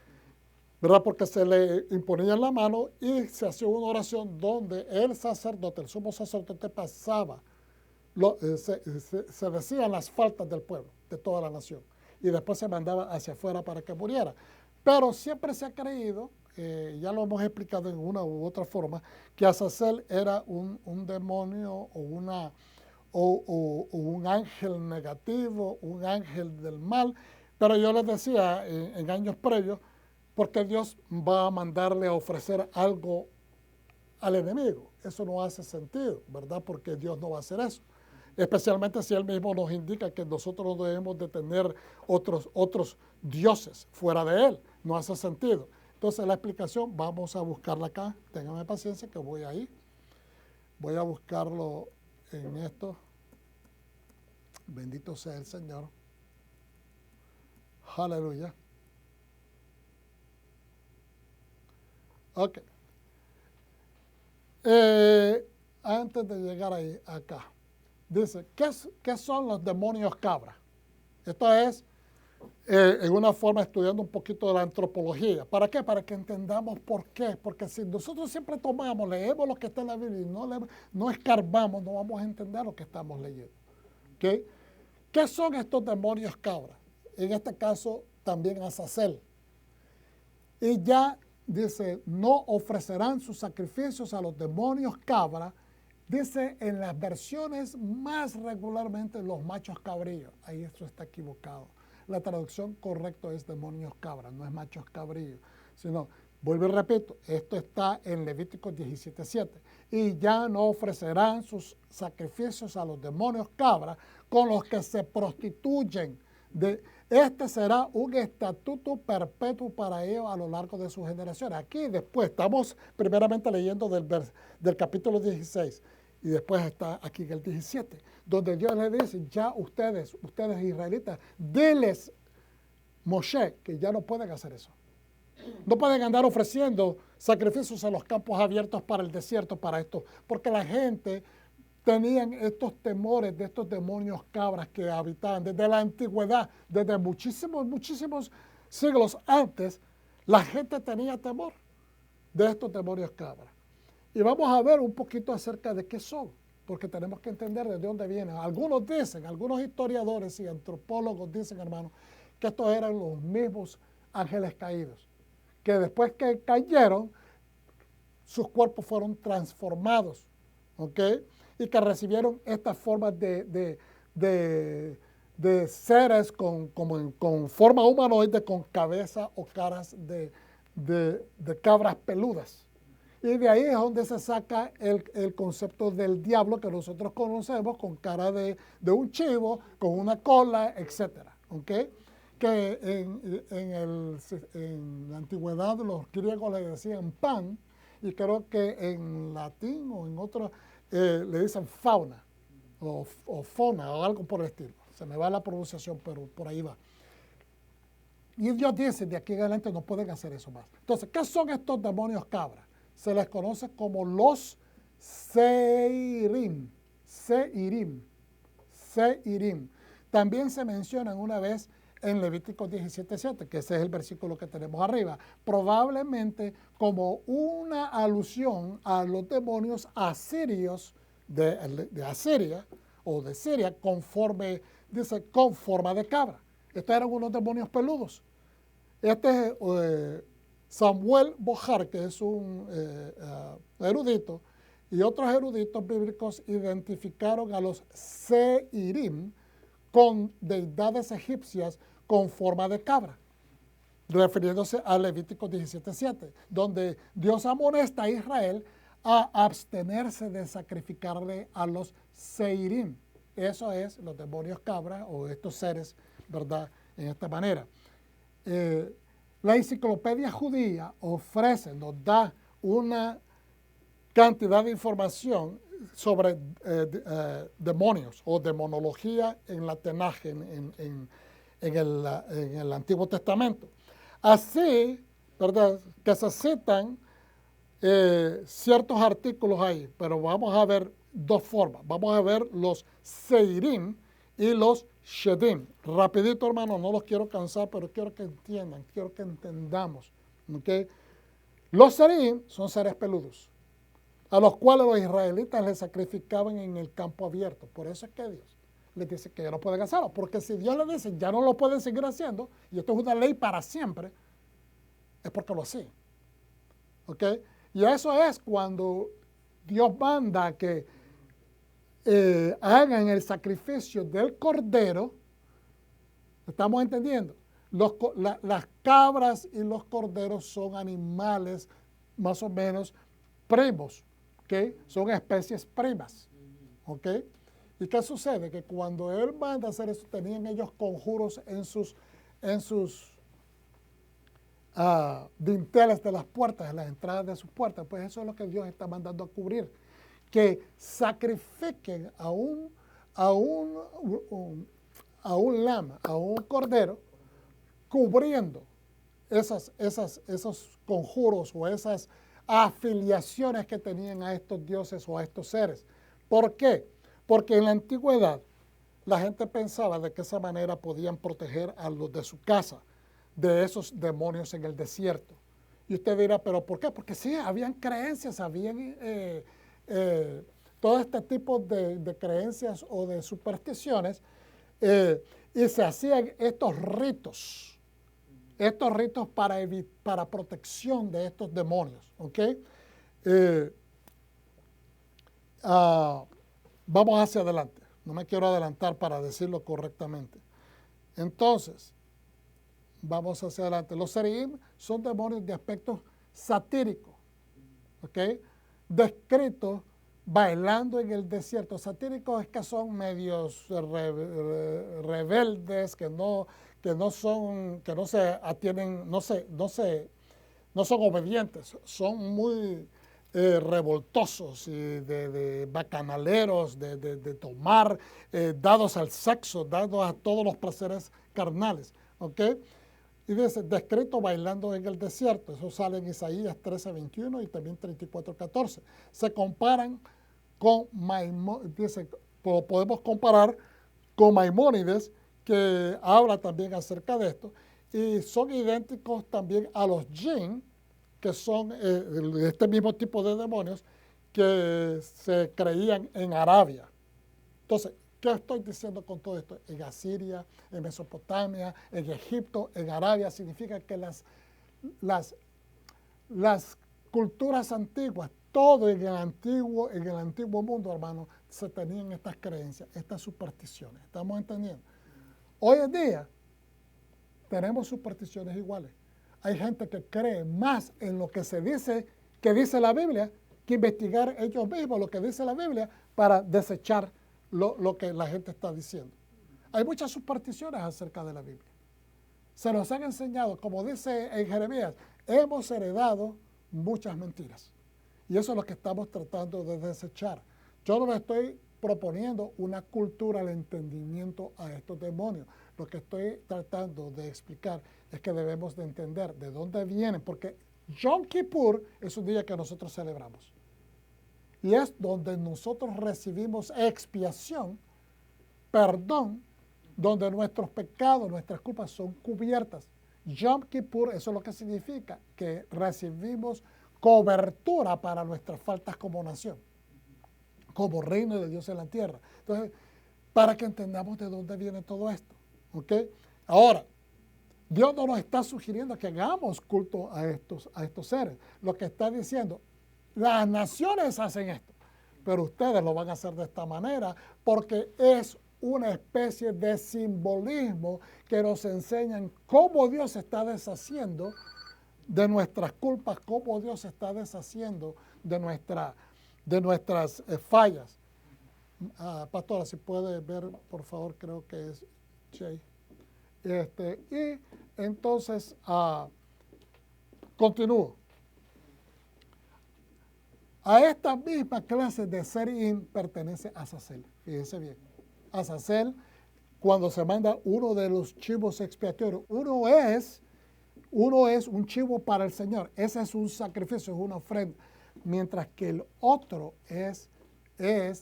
¿Verdad? Porque se le imponía en la mano y se hacía una oración donde el sacerdote, el sumo sacerdote, pasaba, se decían las faltas del pueblo, de toda la nación, y después se mandaba hacia afuera para que muriera. Pero siempre se ha creído, ya lo hemos explicado en una u otra forma, que Azazel era un demonio o un ángel negativo, un ángel del mal, pero yo les decía en años previos, porque Dios va a mandarle a ofrecer algo al enemigo. Eso no hace sentido, ¿verdad? Porque Dios no va a hacer eso. Especialmente si Él mismo nos indica que nosotros no debemos de tener otros dioses fuera de Él. No hace sentido. Entonces la explicación, vamos a buscarla acá. Ténganme paciencia que voy ahí. Voy a buscarlo en esto. Bendito sea el Señor. Aleluya. Ok. Antes de llegar ahí, acá, dice, ¿qué son los demonios cabra? Esto es, en una forma, estudiando un poquito de la antropología. ¿Para qué? Para que entendamos por qué. Porque si nosotros siempre tomamos, leemos lo que está en la Biblia y no escarbamos, no vamos a entender lo que estamos leyendo. ¿Okay? ¿Qué son estos demonios cabra? En este caso, también Azazel. Y ya dice, no ofrecerán sus sacrificios a los demonios cabra, dice en las versiones más regularmente los machos cabrillos. Ahí esto está equivocado. La traducción correcta es demonios cabra, no es machos cabrillos, sino, vuelvo y repito, esto está en Levítico 17:7. Y ya no ofrecerán sus sacrificios a los demonios cabra con los que se prostituyen. Este será un estatuto perpetuo para ellos a lo largo de sus generaciones. Aquí después estamos primeramente leyendo del capítulo 16 y después está aquí en el 17, donde Dios le dice, ya ustedes israelitas, diles, Moshe, que ya no pueden hacer eso. No pueden andar ofreciendo sacrificios en los campos abiertos para el desierto, para esto, porque la gente tenían estos temores de estos demonios cabras que habitaban desde la antigüedad, desde muchísimos siglos antes, la gente tenía temor de estos demonios cabras. Y vamos a ver un poquito acerca de qué son, porque tenemos que entender de dónde vienen. Algunos dicen, algunos historiadores y antropólogos dicen, hermanos, que estos eran los mismos ángeles caídos, que después que cayeron, sus cuerpos fueron transformados, ¿ok? Y que recibieron estas formas de seres con forma humanoide, con cabeza o caras de cabras peludas. Y de ahí es donde se saca el concepto del diablo que nosotros conocemos, con cara de un chivo, con una cola, etc. ¿Okay? Que en la antigüedad los griegos le decían pan, y creo que en latín o en otros le dicen fauna o fauna o algo por el estilo. Se me va la pronunciación, pero por ahí va. Y Dios dice, de aquí en adelante no pueden hacer eso más. Entonces, ¿qué son estos demonios cabras? Se les conoce como los Seirim, Seirim, Seirim. También se mencionan una vez en Levítico 17:7, que ese es el versículo que tenemos arriba, probablemente como una alusión a los demonios asirios de Asiria o de Siria, conforme, dice, con forma de cabra. Estos eran unos demonios peludos. Este es Samuel Bojar, que es un erudito, y otros eruditos bíblicos identificaron a los Seirim con deidades egipcias con forma de cabra, refiriéndose a Levítico 17:7, donde Dios amonesta a Israel a abstenerse de sacrificarle a los Seirim. Eso es los demonios cabra o estos seres, ¿verdad? En esta manera. La enciclopedia judía nos da una cantidad de información sobre demonios o demonología en la Tanaj, en el Antiguo Testamento. Así, ¿verdad?, que se citan ciertos artículos ahí, pero vamos a ver dos formas. Vamos a ver los Seirim y los Shedim. Rapidito, hermano, no los quiero cansar, pero quiero que entiendan, quiero que entendamos. ¿Okay? Los Seirim son seres peludos, a los cuales los israelitas les sacrificaban en el campo abierto. Por eso es que Dios les dice que ya no pueden hacerlo, porque si Dios les dice ya no lo pueden seguir haciendo, y esto es una ley para siempre, es porque lo hacían. ¿Ok? Y eso es cuando Dios manda que hagan el sacrificio del cordero. ¿Estamos entendiendo? Las cabras y los corderos son animales más o menos primos, ¿okay? Son especies primas, ¿ok? ¿Y qué sucede? Que cuando él manda a hacer eso, tenían ellos conjuros en sus dinteles de las puertas, en las entradas de sus puertas. Pues eso es lo que Dios está mandando a cubrir. Que sacrifiquen a un lama, a un cordero, cubriendo esos conjuros o esas afiliaciones que tenían a estos dioses o a estos seres. ¿Por qué? Porque en la antigüedad la gente pensaba de que esa manera podían proteger a los de su casa de esos demonios en el desierto. Y usted dirá, ¿pero por qué? Porque sí, habían creencias, habían todo este tipo de creencias o de supersticiones, y se hacían estos ritos para protección de estos demonios. ¿Ok? Vamos hacia adelante. No me quiero adelantar para decirlo correctamente. Entonces, vamos hacia adelante. Los Seirim son demonios de aspecto satírico, ¿ok? Descritos bailando en el desierto. Satíricos es que son medios rebeldes, que no se atienen, no son obedientes, son muy revoltosos y de bacanaleros, de tomar, dados al sexo, dados a todos los placeres carnales, ¿ok? Y dice, descrito bailando en el desierto. Eso sale en Isaías 13:21 y también 34:14. Se comparan con Maimónides, dice, podemos comparar con Maimónides, que habla también acerca de esto, y son idénticos también a los jinn, que son este mismo tipo de demonios que se creían en Arabia. Entonces, ¿qué estoy diciendo con todo esto? En Asiria, en Mesopotamia, en Egipto, en Arabia, significa que las culturas antiguas, todo en el antiguo mundo, hermano, se tenían estas creencias, estas supersticiones. ¿Estamos entendiendo? Hoy en día tenemos supersticiones iguales. Hay gente que cree más en lo que dice la Biblia, que investigar ellos mismos lo que dice la Biblia para desechar lo que la gente está diciendo. Hay muchas supersticiones acerca de la Biblia. Se nos han enseñado, como dice en Jeremías, hemos heredado muchas mentiras. Y eso es lo que estamos tratando de desechar. Yo no le estoy proponiendo una cultura al entendimiento a estos demonios. Lo que estoy tratando de explicar es que debemos de entender de dónde vienen, porque Yom Kippur es un día que nosotros celebramos. y es donde nosotros recibimos expiación, perdón, donde nuestros pecados, nuestras culpas son cubiertas. Yom Kippur, eso es lo que significa, que recibimos cobertura para nuestras faltas como nación, como reino de Dios en la tierra. Entonces, para que entendamos de dónde viene todo esto, ¿ok? Ahora, Dios no nos está sugiriendo que hagamos culto a estos seres. Lo que está diciendo, las naciones hacen esto, pero ustedes lo van a hacer de esta manera porque es una especie de simbolismo que nos enseñan cómo Dios se está deshaciendo de nuestras culpas, cómo Dios se está deshaciendo de nuestras fallas. Pastora, si puede ver, por favor, creo que es Jay. Y entonces, continúo. A esta misma clase de Serim pertenece Azazel. Fíjense bien. Azazel, cuando se manda uno de los chivos expiatorios, uno es un chivo para el Señor. Ese es un sacrificio, es una ofrenda. Mientras que el otro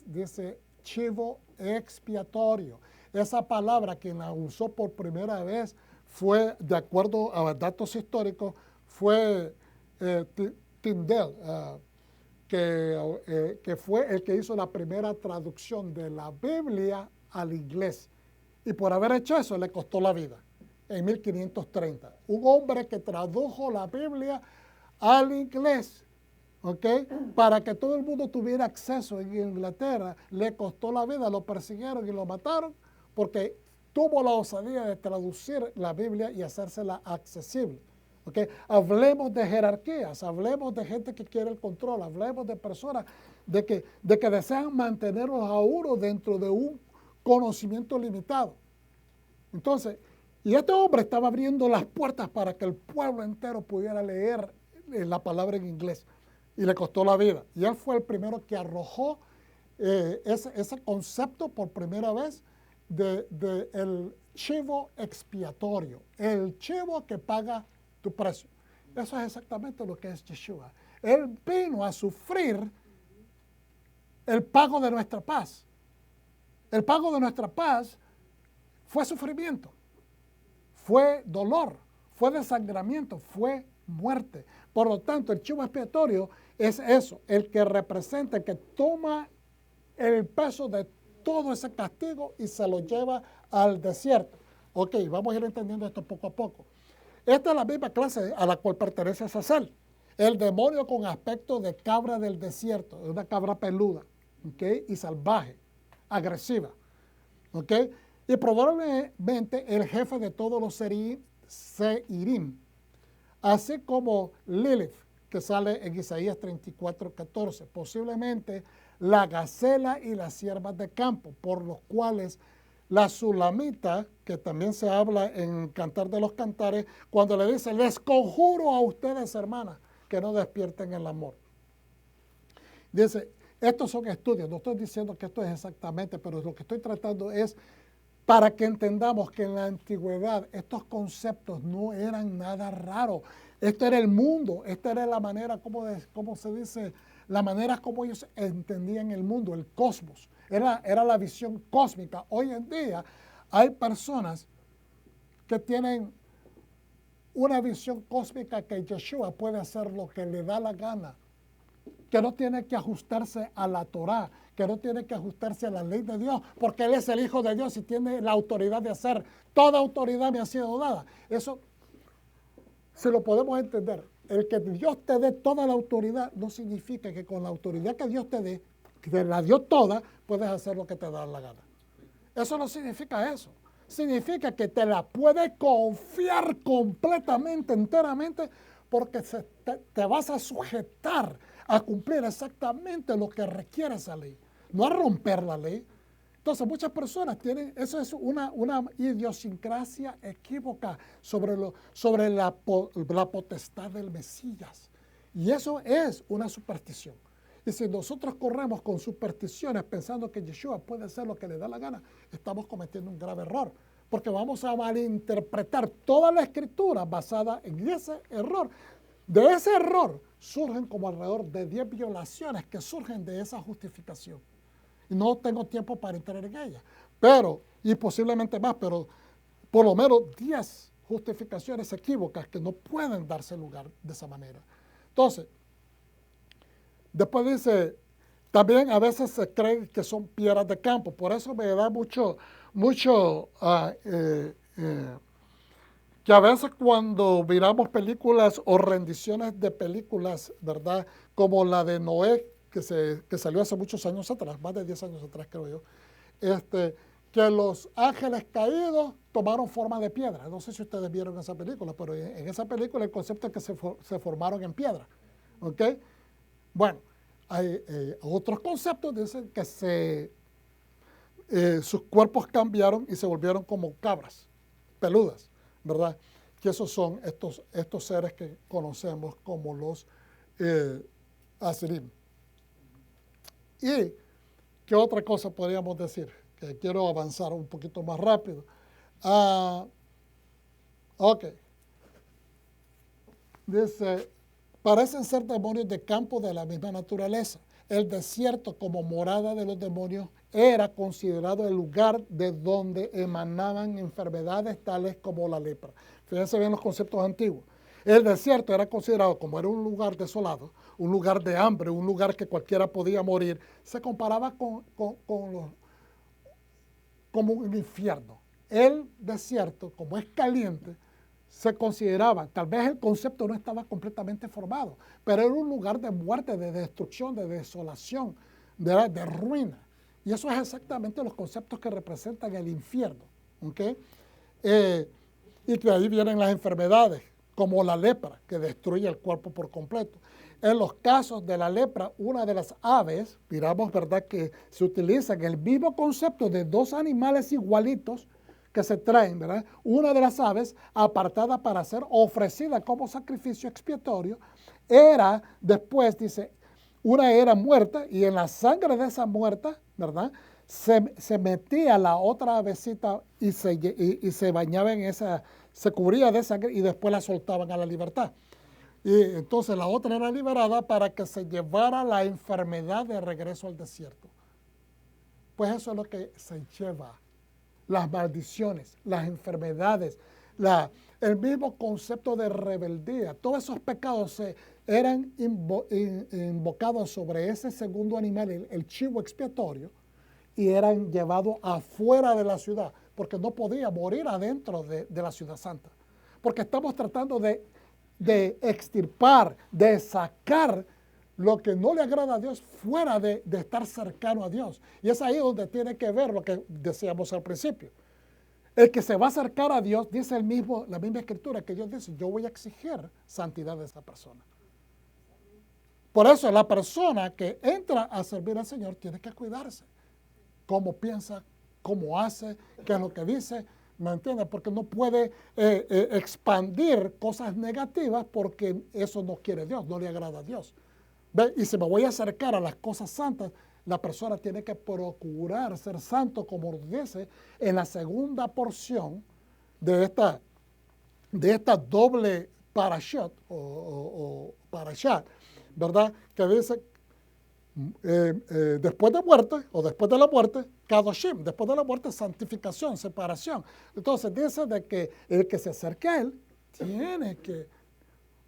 dice, chivo expiatorio. Esa palabra, quien la usó por primera vez fue, de acuerdo a datos históricos, fue Tyndale, que fue el que hizo la primera traducción de la Biblia al inglés. Y por haber hecho eso, le costó la vida en 1530. Un hombre que tradujo la Biblia al inglés, ¿ok? Para que todo el mundo tuviera acceso en Inglaterra, le costó la vida, lo persiguieron y lo mataron, porque tuvo la osadía de traducir la Biblia y hacérsela accesible. ¿Okay? Hablemos de jerarquías, hablemos de gente que quiere el control, hablemos de personas de que desean mantenerlos a uno dentro de un conocimiento limitado. Entonces, y este hombre estaba abriendo las puertas para que el pueblo entero pudiera leer la palabra en inglés, y le costó la vida. Y él fue el primero que arrojó ese concepto por primera vez de el chivo expiatorio, el chivo que paga tu precio. Eso es exactamente lo que es Yeshua. Él vino a sufrir el pago de nuestra paz. El pago de nuestra paz fue sufrimiento, fue dolor, fue desangramiento, fue muerte. Por lo tanto, el chivo expiatorio es eso, el que representa, el que toma el peso de todo ese castigo y se lo lleva al desierto. Ok, vamos a ir entendiendo esto poco a poco. Esta es la misma clase a la cual pertenece Azazel, el demonio con aspecto de cabra del desierto, una cabra peluda, ¿okay? Y salvaje, agresiva, ¿okay? Y probablemente el jefe de todos los Seirim, así como Lilith, que sale en Isaías 34:14, posiblemente la gacela y las siervas de campo, por los cuales la sulamita, que también se habla en Cantar de los Cantares, cuando le dice, les conjuro a ustedes, hermanas, que no despierten el amor. Dice, estos son estudios, no estoy diciendo que esto es exactamente, pero lo que estoy tratando es para que entendamos que en la antigüedad estos conceptos no eran nada raro. Esto era el mundo, esta era la manera, ¿cómo se dice? La manera como ellos entendían el mundo, el cosmos. Era la visión cósmica. Hoy en día hay personas que tienen una visión cósmica que Yeshua puede hacer lo que le da la gana, que no tiene que ajustarse a la Torá, que no tiene que ajustarse a la ley de Dios, porque Él es el Hijo de Dios y tiene la autoridad de hacer. Toda autoridad me ha sido dada. Eso se lo podemos entender. El que Dios te dé toda la autoridad no significa que con la autoridad que Dios te dé, que te la dio toda, puedes hacer lo que te da la gana. Eso no significa eso. Significa que te la puedes confiar completamente, enteramente, porque te vas a sujetar a cumplir exactamente lo que requiere esa ley, no a romper la ley. Entonces muchas personas tienen, eso es una idiosincrasia equívoca sobre la potestad del Mesías. Y eso es una superstición. Y si nosotros corremos con supersticiones pensando que Yeshua puede hacer lo que le da la gana, estamos cometiendo un grave error. Porque vamos a malinterpretar toda la escritura basada en ese error. De ese error surgen como alrededor de 10 violaciones que surgen de esa justificación. Y no tengo tiempo para entrar en ellas. Pero, y posiblemente más, pero por lo menos 10 justificaciones equívocas que no pueden darse lugar de esa manera. Entonces, después dice, también a veces se cree que son piedras de campo. Por eso me da mucho que a veces cuando miramos películas o rendiciones de películas, ¿verdad? Como la de Noé, que salió hace muchos años atrás, más de 10 años atrás creo yo, que los ángeles caídos tomaron forma de piedra. No sé si ustedes vieron esa película, pero en esa película el concepto es que se formaron en piedra. ¿Ok? Bueno, hay otros conceptos dicen que sus cuerpos cambiaron y se volvieron como cabras peludas, ¿verdad? Que esos son estos seres que conocemos como los Asirim. ¿Y qué otra cosa podríamos decir? Que quiero avanzar un poquito más rápido. Ok. Dice, parecen ser demonios de campo de la misma naturaleza. El desierto como morada de los demonios era considerado el lugar de donde emanaban enfermedades tales como la lepra. Fíjense bien los conceptos antiguos. El desierto era considerado, como era un lugar desolado, un lugar de hambre, un lugar que cualquiera podía morir, se comparaba como un infierno. El desierto, como es caliente, se consideraba, tal vez el concepto no estaba completamente formado, pero era un lugar de muerte, de destrucción, de desolación, de ruina. Y eso es exactamente los conceptos que representan el infierno. ¿Okay? Y que ahí vienen las enfermedades, como la lepra, que destruye el cuerpo por completo. En los casos de la lepra, una de las aves, miramos, ¿verdad?, que se utiliza el mismo concepto de dos animales igualitos que se traen, ¿verdad? Una de las aves, apartada para ser ofrecida como sacrificio expiatorio, era después, dice, una era muerta y en la sangre de esa muerta, ¿verdad?, se metía la otra avecita y se bañaba en esa, se cubría de sangre y después la soltaban a la libertad. Y entonces la otra era liberada para que se llevara la enfermedad de regreso al desierto. Pues eso es lo que se lleva. Las maldiciones, las enfermedades, el mismo concepto de rebeldía. Todos esos pecados eran invocados sobre ese segundo animal, el chivo expiatorio, y eran llevados afuera de la ciudad, porque no podía morir adentro de la ciudad santa. Porque estamos tratando de extirpar, de sacar lo que no le agrada a Dios fuera de estar cercano a Dios. Y es ahí donde tiene que ver lo que decíamos al principio. El que se va a acercar a Dios, dice la misma escritura que Dios dice, yo voy a exigir santidad de esa persona. Por eso la persona que entra a servir al Señor tiene que cuidarse. Cómo piensa, cómo hace, qué es lo que dice, ¿me entiendes? Porque no puede expandir cosas negativas porque eso no quiere Dios, no le agrada a Dios. ¿Ve? Y si me voy a acercar a las cosas santas, la persona tiene que procurar ser santo, como dice en la segunda porción de esta doble parashat, o parashat, ¿verdad? Que dice, después de muerte, o después de la muerte, kadoshim, después de la muerte, santificación, separación. Entonces dice de que el que se acerque a él tiene que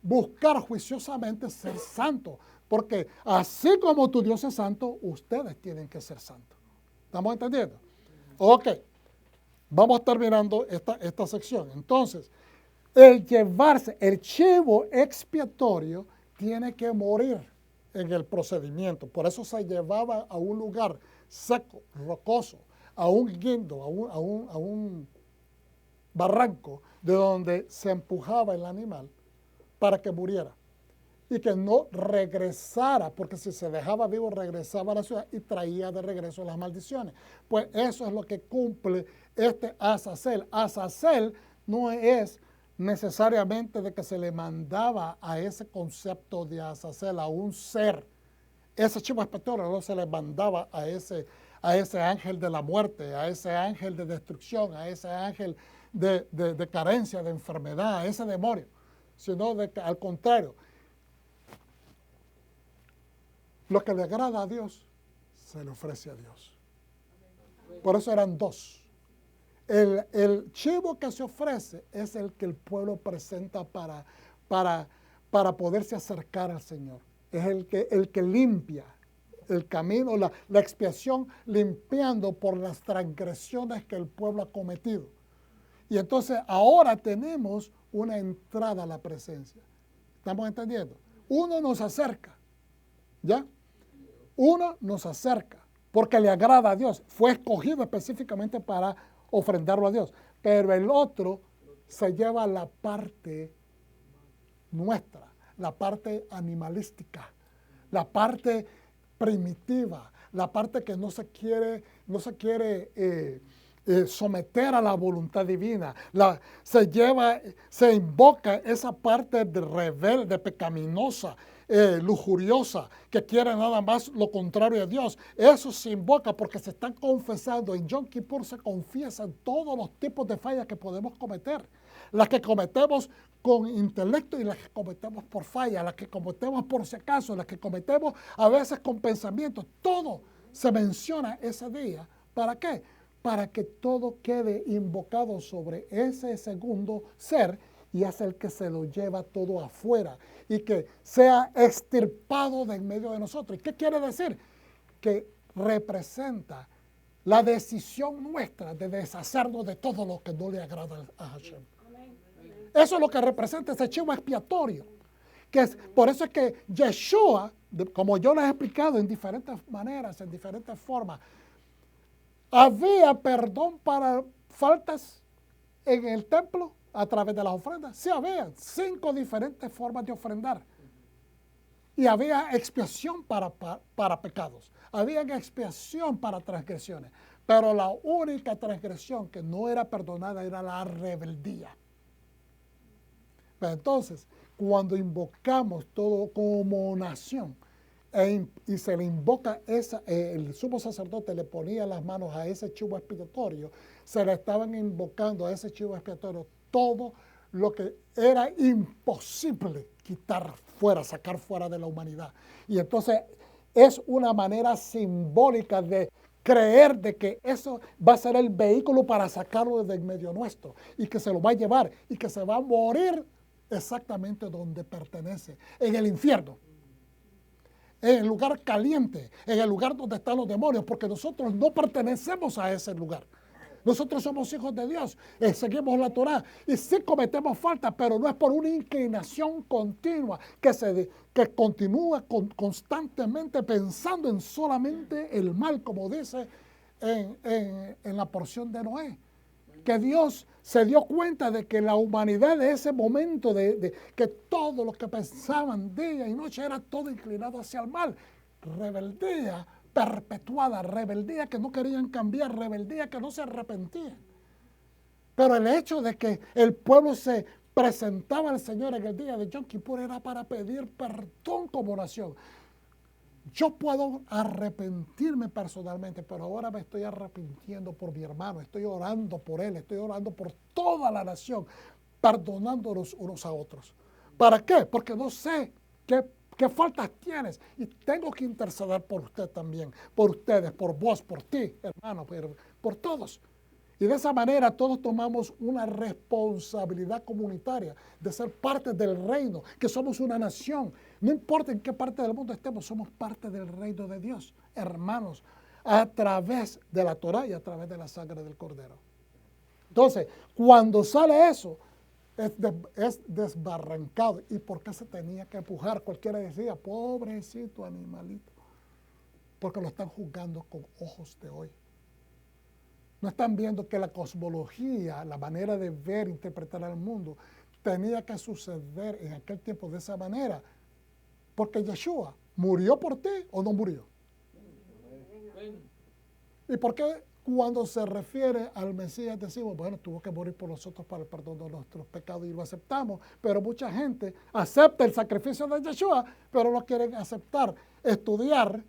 buscar juiciosamente ser santo, porque así como tu Dios es santo, ustedes tienen que ser santos. ¿Estamos entendiendo? Ok, vamos terminando esta sección. Entonces, el llevarse, el chivo expiatorio tiene que morir en el procedimiento. Por eso se llevaba a un lugar seco, rocoso, a un guindo, a un barranco, de donde se empujaba el animal para que muriera y que no regresara, porque si se dejaba vivo regresaba a la ciudad y traía de regreso las maldiciones. Pues eso es lo que cumple este Azazel. Azazel no es necesariamente de que se le mandaba a ese concepto de Azazel, a un ser. Ese chivo expiatorio no se le mandaba a ese ángel de la muerte, a ese ángel de destrucción, a ese ángel de carencia, de enfermedad, a ese demonio, sino de que al contrario, Lo que le agrada a Dios, se le ofrece a Dios. Por eso eran dos. El chivo que se ofrece es el que el pueblo presenta para poderse acercar al Señor. Es el que limpia el camino, la expiación, limpiando por las transgresiones que el pueblo ha cometido. Y entonces ahora tenemos una entrada a la presencia. ¿Estamos entendiendo? Uno nos acerca, ¿ya? Uno nos acerca porque le agrada a Dios. Fue escogido específicamente para ofrendarlo a Dios. Pero el otro se lleva la parte nuestra, la parte animalística, la parte primitiva, la parte que no se quiere someter a la voluntad divina. Se invoca esa parte de rebelde, pecaminosa, lujuriosa, que quiere nada más lo contrario a Dios. Eso se invoca porque se están confesando. En Yom Kippur se confiesan todos los tipos de fallas que podemos cometer. Las que cometemos con intelecto y las que cometemos por falla, las que cometemos por si acaso, las que cometemos a veces con pensamientos. Todo se menciona ese día. ¿Para qué? Para que todo quede invocado sobre ese segundo ser y es el que se lo lleva todo afuera y que sea extirpado de en medio de nosotros. ¿Y qué quiere decir? Que representa la decisión nuestra de deshacernos de todo lo que no le agrada a Hashem. Eso es lo que representa ese chivo expiatorio. Por eso es que Yeshua, como yo les he explicado en diferentes maneras, en diferentes formas, ¿había perdón para faltas en el templo a través de las ofrendas? Sí, había 5 diferentes formas de ofrendar. Y había expiación para pecados. Había expiación para transgresiones. Pero la única transgresión que no era perdonada era la rebeldía. Pero entonces, cuando invocamos todo como nación, y se le invoca el sumo sacerdote le ponía las manos a ese chivo expiatorio, se le estaban invocando a ese chivo expiatorio todo lo que era imposible sacar fuera de la humanidad. Y entonces es una manera simbólica de creer de que eso va a ser el vehículo para sacarlo de en medio nuestro y que se lo va a llevar y que se va a morir exactamente donde pertenece, en el infierno. En el lugar caliente, en el lugar donde están los demonios, porque nosotros no pertenecemos a ese lugar. Nosotros somos hijos de Dios, seguimos la Torá y sí cometemos falta, pero no es por una inclinación continua que continúa constantemente pensando en solamente el mal, como dice en la porción de Noé. Que Dios se dio cuenta de que la humanidad de ese momento, de que todo lo que pensaban día y noche era todo inclinado hacia el mal. Rebeldía perpetuada, rebeldía que no querían cambiar, rebeldía que no se arrepentían. Pero el hecho de que el pueblo se presentaba al Señor en el día de Yom Kippur era para pedir perdón como nación. Yo puedo arrepentirme personalmente, pero ahora me estoy arrepintiendo por mi hermano, estoy orando por él, estoy orando por toda la nación, perdonándonos unos a otros. ¿Para qué? Porque no sé qué faltas tienes y tengo que interceder por usted también, por ustedes, por vos, por ti, hermano, por todos. Y de esa manera todos tomamos una responsabilidad comunitaria de ser parte del reino, que somos una nación. No importa en qué parte del mundo estemos, somos parte del reino de Dios, hermanos, a través de la Torá y a través de la sangre del Cordero. Entonces, cuando sale eso, es desbarrancado. ¿Y por qué se tenía que empujar? Cualquiera decía, pobrecito animalito, porque lo están juzgando con ojos de hoy. No están viendo que la cosmología, la manera de ver, interpretar al mundo, tenía que suceder en aquel tiempo de esa manera. Porque Yeshua murió por ti o no murió. ¿Y por qué cuando se refiere al Mesías decimos, bueno, tuvo que morir por nosotros para el perdón de nuestros pecados y lo aceptamos? Pero mucha gente acepta el sacrificio de Yeshua, pero no quieren aceptar, estudiar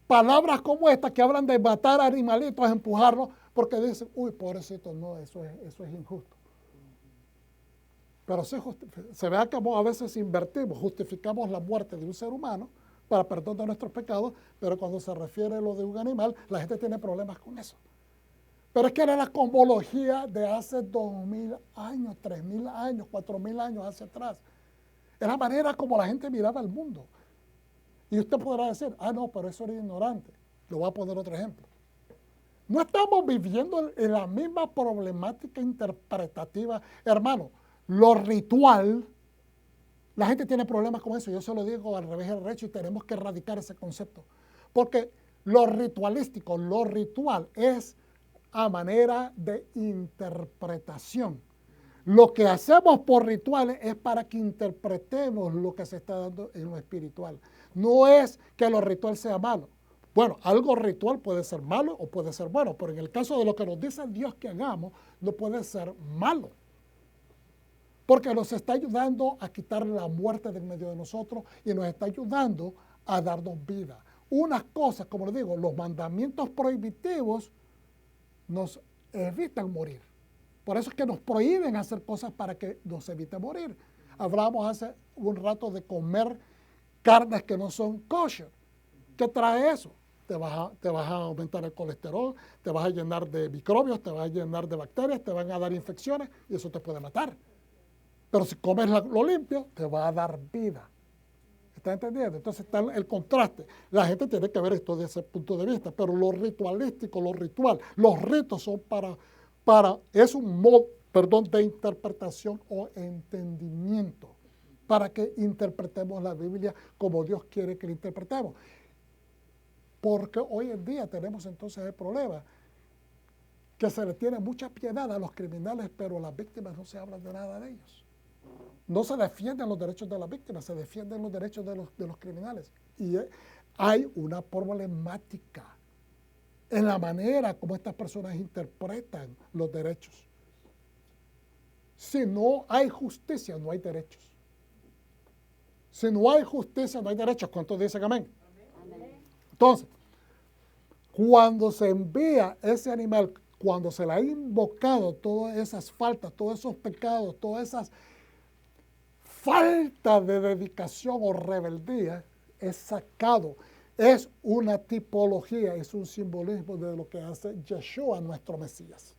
palabras como estas que hablan de matar animalitos, empujarlos, porque dicen, uy, pobrecito, no, eso es injusto. Pero se vea como a veces invertimos, justificamos la muerte de un ser humano para perdón de nuestros pecados, pero cuando se refiere a lo de un animal, la gente tiene problemas con eso. Pero es que era la cosmología de hace 2000 años, 3000 años, 4000 años hacia atrás. Es la manera como la gente miraba el mundo. Y usted podrá decir, no, pero eso era ignorante. Le voy a poner otro ejemplo. No estamos viviendo en la misma problemática interpretativa. Hermano, lo ritual, la gente tiene problemas con eso. Yo se lo digo al revés y al derecho y tenemos que erradicar ese concepto. Porque lo ritualístico, lo ritual es a manera de interpretación. Lo que hacemos por rituales es para que interpretemos lo que se está dando en lo espiritual. No es que lo ritual sea malo. Bueno, algo ritual puede ser malo o puede ser bueno, pero en el caso de lo que nos dice Dios que hagamos, no puede ser malo. Porque nos está ayudando a quitar la muerte del medio de nosotros y nos está ayudando a darnos vida. Unas cosas, como les digo, los mandamientos prohibitivos nos evitan morir. Por eso es que nos prohíben hacer cosas para que nos evite morir. Hablamos hace un rato de comer carnes que no son kosher. ¿Qué trae eso? Te vas a aumentar el colesterol, te vas a llenar de microbios, te vas a llenar de bacterias, te van a dar infecciones y eso te puede matar. Pero si comes lo limpio, te va a dar vida. ¿Está entendiendo? Entonces está el contraste. La gente tiene que ver esto desde ese punto de vista, pero lo ritualístico, lo ritual, los ritos son es un modo, de interpretación o entendimiento, para que interpretemos la Biblia como Dios quiere que la interpretemos. Porque hoy en día tenemos entonces el problema que se le tiene mucha piedad a los criminales, pero a las víctimas no se habla de nada de ellos. No se defienden los derechos de las víctimas, se defienden los derechos de los criminales. Y hay una problemática en la manera como estas personas interpretan los derechos. Si no hay justicia, no hay derechos. Si no hay justicia, no hay derechos. ¿Cuántos dicen amén? Amén. Entonces, cuando se envía ese animal, cuando se le ha invocado todas esas faltas, todos esos pecados, todas esas falta de dedicación o rebeldía, es sacado. Es una tipología, es un simbolismo de lo que hace Yeshua, nuestro Mesías.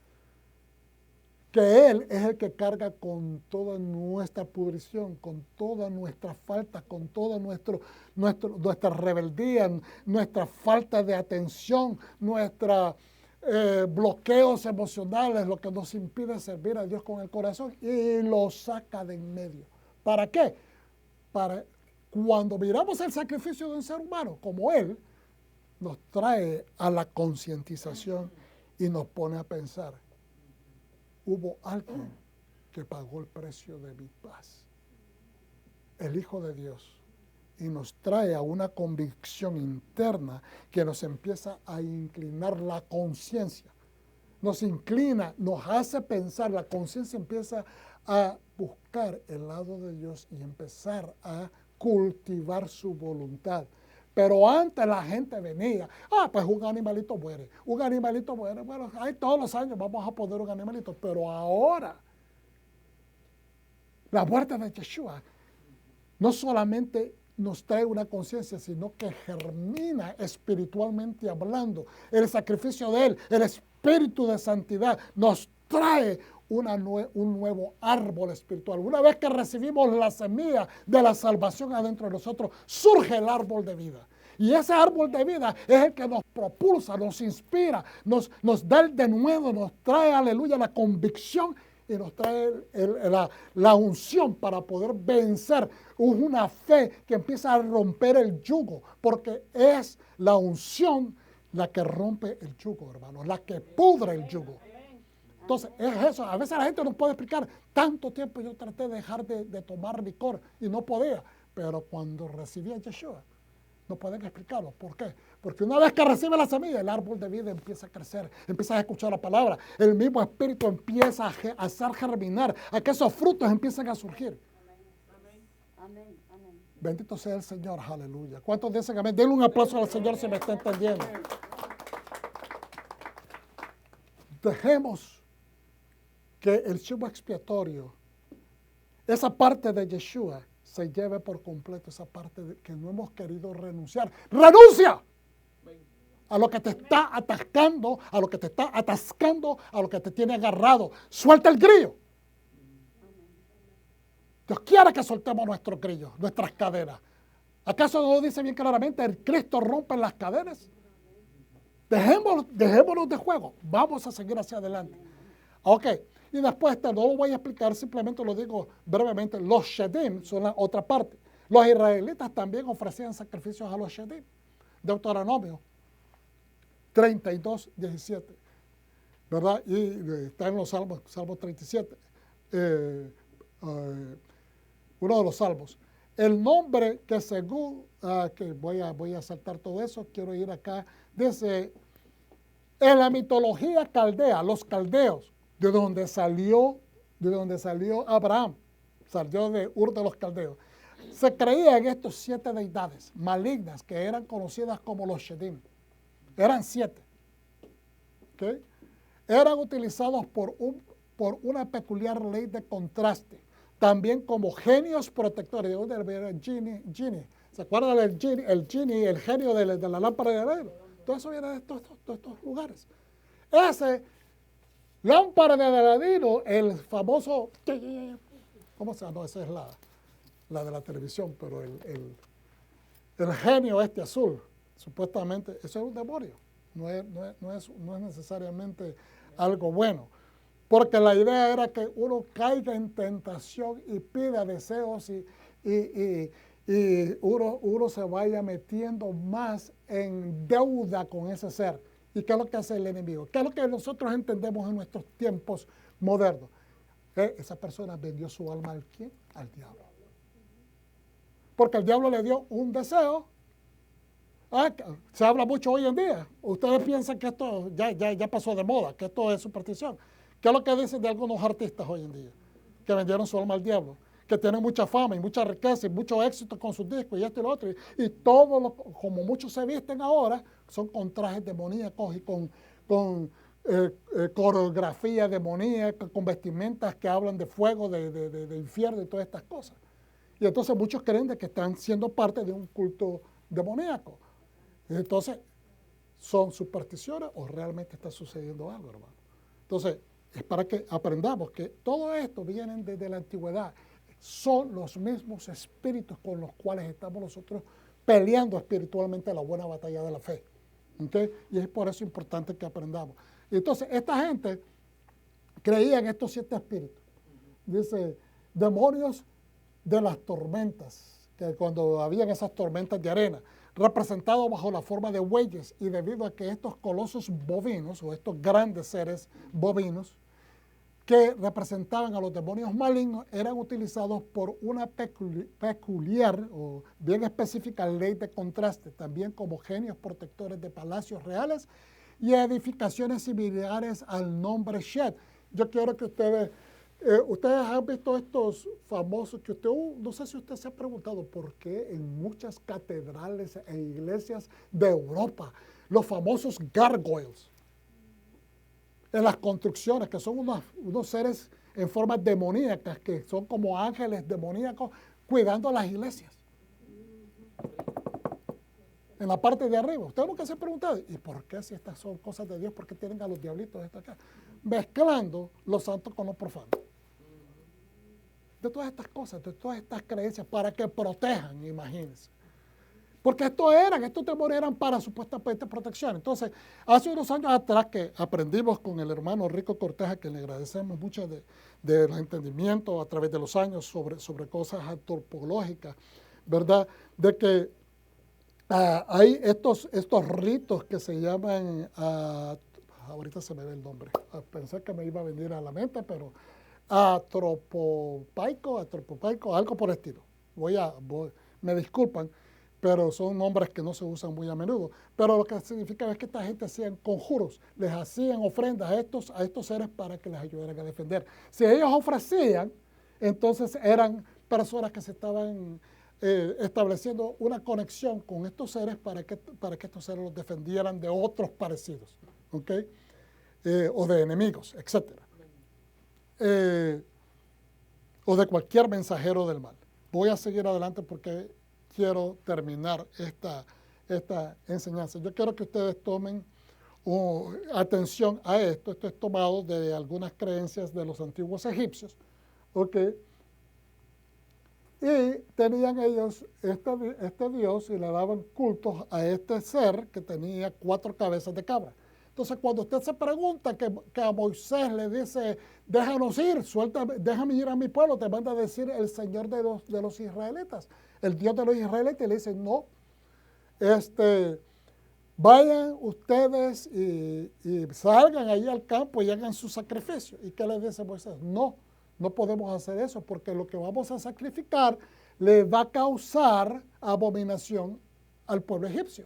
Que Él es el que carga con toda nuestra pudrición, con toda nuestra falta, con toda nuestra rebeldía, nuestra falta de atención, nuestros bloqueos emocionales, lo que nos impide servir a Dios con el corazón y lo saca de en medio. ¿Para qué? Para cuando miramos el sacrificio de un ser humano como Él, nos trae a la concientización y nos pone a pensar, hubo alguien que pagó el precio de mi paz, el Hijo de Dios, y nos trae a una convicción interna que nos empieza a inclinar la conciencia. Nos inclina, nos hace pensar, la conciencia empieza a buscar el lado de Dios y empezar a cultivar su voluntad. Pero antes la gente venía, pues un animalito muere, bueno, ahí todos los años vamos a poner un animalito, pero ahora la muerte de Yeshua no solamente nos trae una conciencia, sino que germina espiritualmente hablando. El sacrificio de Él, el espíritu de santidad, nos trae un nuevo árbol espiritual. Una vez que recibimos la semilla de la salvación adentro de nosotros, surge el árbol de vida. Y ese árbol de vida es el que nos propulsa, nos inspira, nos da el de nuevo, nos trae, aleluya, la convicción y nos trae la unción para poder vencer. Una fe que empieza a romper el yugo, porque es la unción la que rompe el yugo, hermanos, la que pudre el yugo. Entonces, es eso. A veces la gente no puede explicar. Tanto tiempo yo traté de dejar de tomar licor y no podía. Pero cuando recibí a Yeshua, no pueden explicarlo. ¿Por qué? Porque una vez que recibe la semilla, el árbol de vida empieza a crecer, empieza a escuchar la palabra. El mismo espíritu empieza a hacer germinar, a que esos frutos empiecen a surgir. Amén. Amén. Bendito sea el Señor, aleluya. ¿Cuántos dicen amén? Denle un aplauso al Señor si me está entendiendo. Dejemos que el chivo expiatorio, esa parte de Yeshua, se lleve por completo esa parte que no hemos querido renunciar. ¡Renuncia! A lo que te está atascando, a lo que te está atascando, a lo que te tiene agarrado. ¡Suelta el grillo! Dios quiere que soltemos nuestros grillos, nuestras cadenas. ¿Acaso no lo dice bien claramente? El Cristo rompe las cadenas. Dejémonos de juego. Vamos a seguir hacia adelante. Ok. Y después no lo voy a explicar, simplemente lo digo brevemente. Los Shedim son la otra parte. Los israelitas también ofrecían sacrificios a los Shedim. Deuteronomio 32, 17. ¿Verdad? Y está en los Salmos 37. Uno de los salmos. El nombre que según, que voy a saltar todo eso, quiero ir acá, dice, en la mitología caldea, los caldeos, de donde salió Abraham, salió de Ur de los Caldeos, se creía en estos 7 deidades malignas que eran conocidas como los Shedim. Eran 7. ¿Okay? Eran utilizados por una peculiar ley de contraste, también como genios protectores. ¿De dónde era el genie? ¿Se acuerdan del genie? El genie, el genio de la lámpara de Aladino. Todo eso viene de estos lugares. Ese lámpara de Aladino, el famoso, ¿cómo se llama? No, esa es la de la televisión, pero el genio azul, supuestamente, eso es un demonio. No es necesariamente algo bueno. Porque la idea era que uno caiga en tentación y pida deseos y uno se vaya metiendo más en deuda con ese ser. ¿Y qué es lo que hace el enemigo? ¿Qué es lo que nosotros entendemos en nuestros tiempos modernos? Esa persona vendió su alma ¿al quién? Al diablo. Porque el diablo le dio un deseo. Se habla mucho hoy en día. Ustedes piensan que esto ya pasó de moda, que esto es superstición. ¿Qué es lo que dicen de algunos artistas hoy en día? Que vendieron su alma al diablo, que tienen mucha fama y mucha riqueza y mucho éxito con sus discos y esto y lo otro. Y todo, como muchos se visten ahora, son con trajes demoníacos y con coreografía demoníaca, con vestimentas que hablan de fuego, de infierno y todas estas cosas. Y entonces muchos creen de que están siendo parte de un culto demoníaco. Entonces, ¿son supersticiones o realmente está sucediendo algo, hermano? Entonces, es para que aprendamos que todo esto viene desde la antigüedad. Son los mismos espíritus con los cuales estamos nosotros peleando espiritualmente la buena batalla de la fe. ¿Okay? Y es por eso importante que aprendamos. Entonces, esta gente creía en estos 7 espíritus. Dice, demonios de las tormentas, que cuando habían esas tormentas de arena, representados bajo la forma de bueyes, y debido a que estos colosos bovinos, o estos grandes seres bovinos, que representaban a los demonios malignos, eran utilizados por una peculiar o bien específica ley de contraste, también como genios protectores de palacios reales y edificaciones similares al nombre Shed. Yo quiero que ustedes han visto estos famosos, que usted, no sé si usted se ha preguntado por qué en muchas catedrales e iglesias de Europa, los famosos gargoyles, en las construcciones, que son unos seres en forma demoníacas, que son como ángeles demoníacos cuidando las iglesias. En la parte de arriba. Usted nunca se ha preguntado, ¿y por qué si estas son cosas de Dios, por qué tienen a los diablitos esto acá? Mezclando los santos con los profanos. De todas estas cosas, de todas estas creencias, para que protejan, imagínense. Porque estos temores eran para supuestamente protección. Entonces, hace unos años atrás que aprendimos con el hermano Rico Cortés, a quien le agradecemos mucho del entendimiento a través de los años sobre cosas antropológicas, ¿verdad? De que hay estos ritos que se llaman, ahorita se me ve el nombre, pensé que me iba a venir a la mente, pero atropopaico, algo por el estilo. Me disculpan, pero son nombres que no se usan muy a menudo. Pero lo que significa es que esta gente hacían conjuros, les hacían ofrendas a estos seres para que les ayudaran a defender. Si ellos ofrecían, entonces eran personas que se estaban estableciendo una conexión con estos seres para que estos seres los defendieran de otros parecidos, ¿ok? O de enemigos, etc. O de cualquier mensajero del mal. voy a seguir adelante porque quiero terminar esta enseñanza. Yo quiero que ustedes tomen atención a esto. Esto es tomado de algunas creencias de los antiguos egipcios. ¿Ok? Y tenían ellos este dios y le daban cultos a este ser que tenía 4 cabezas de cabra. Entonces, cuando usted se pregunta que a Moisés le dice, déjanos ir, déjame ir a mi pueblo, te manda a decir el Señor de los israelitas, el Dios de los israelitas, y le dice, no, vayan ustedes y salgan ahí al campo y hagan su sacrificio. ¿Y qué le dice Moisés? No podemos hacer eso porque lo que vamos a sacrificar le va a causar abominación al pueblo egipcio.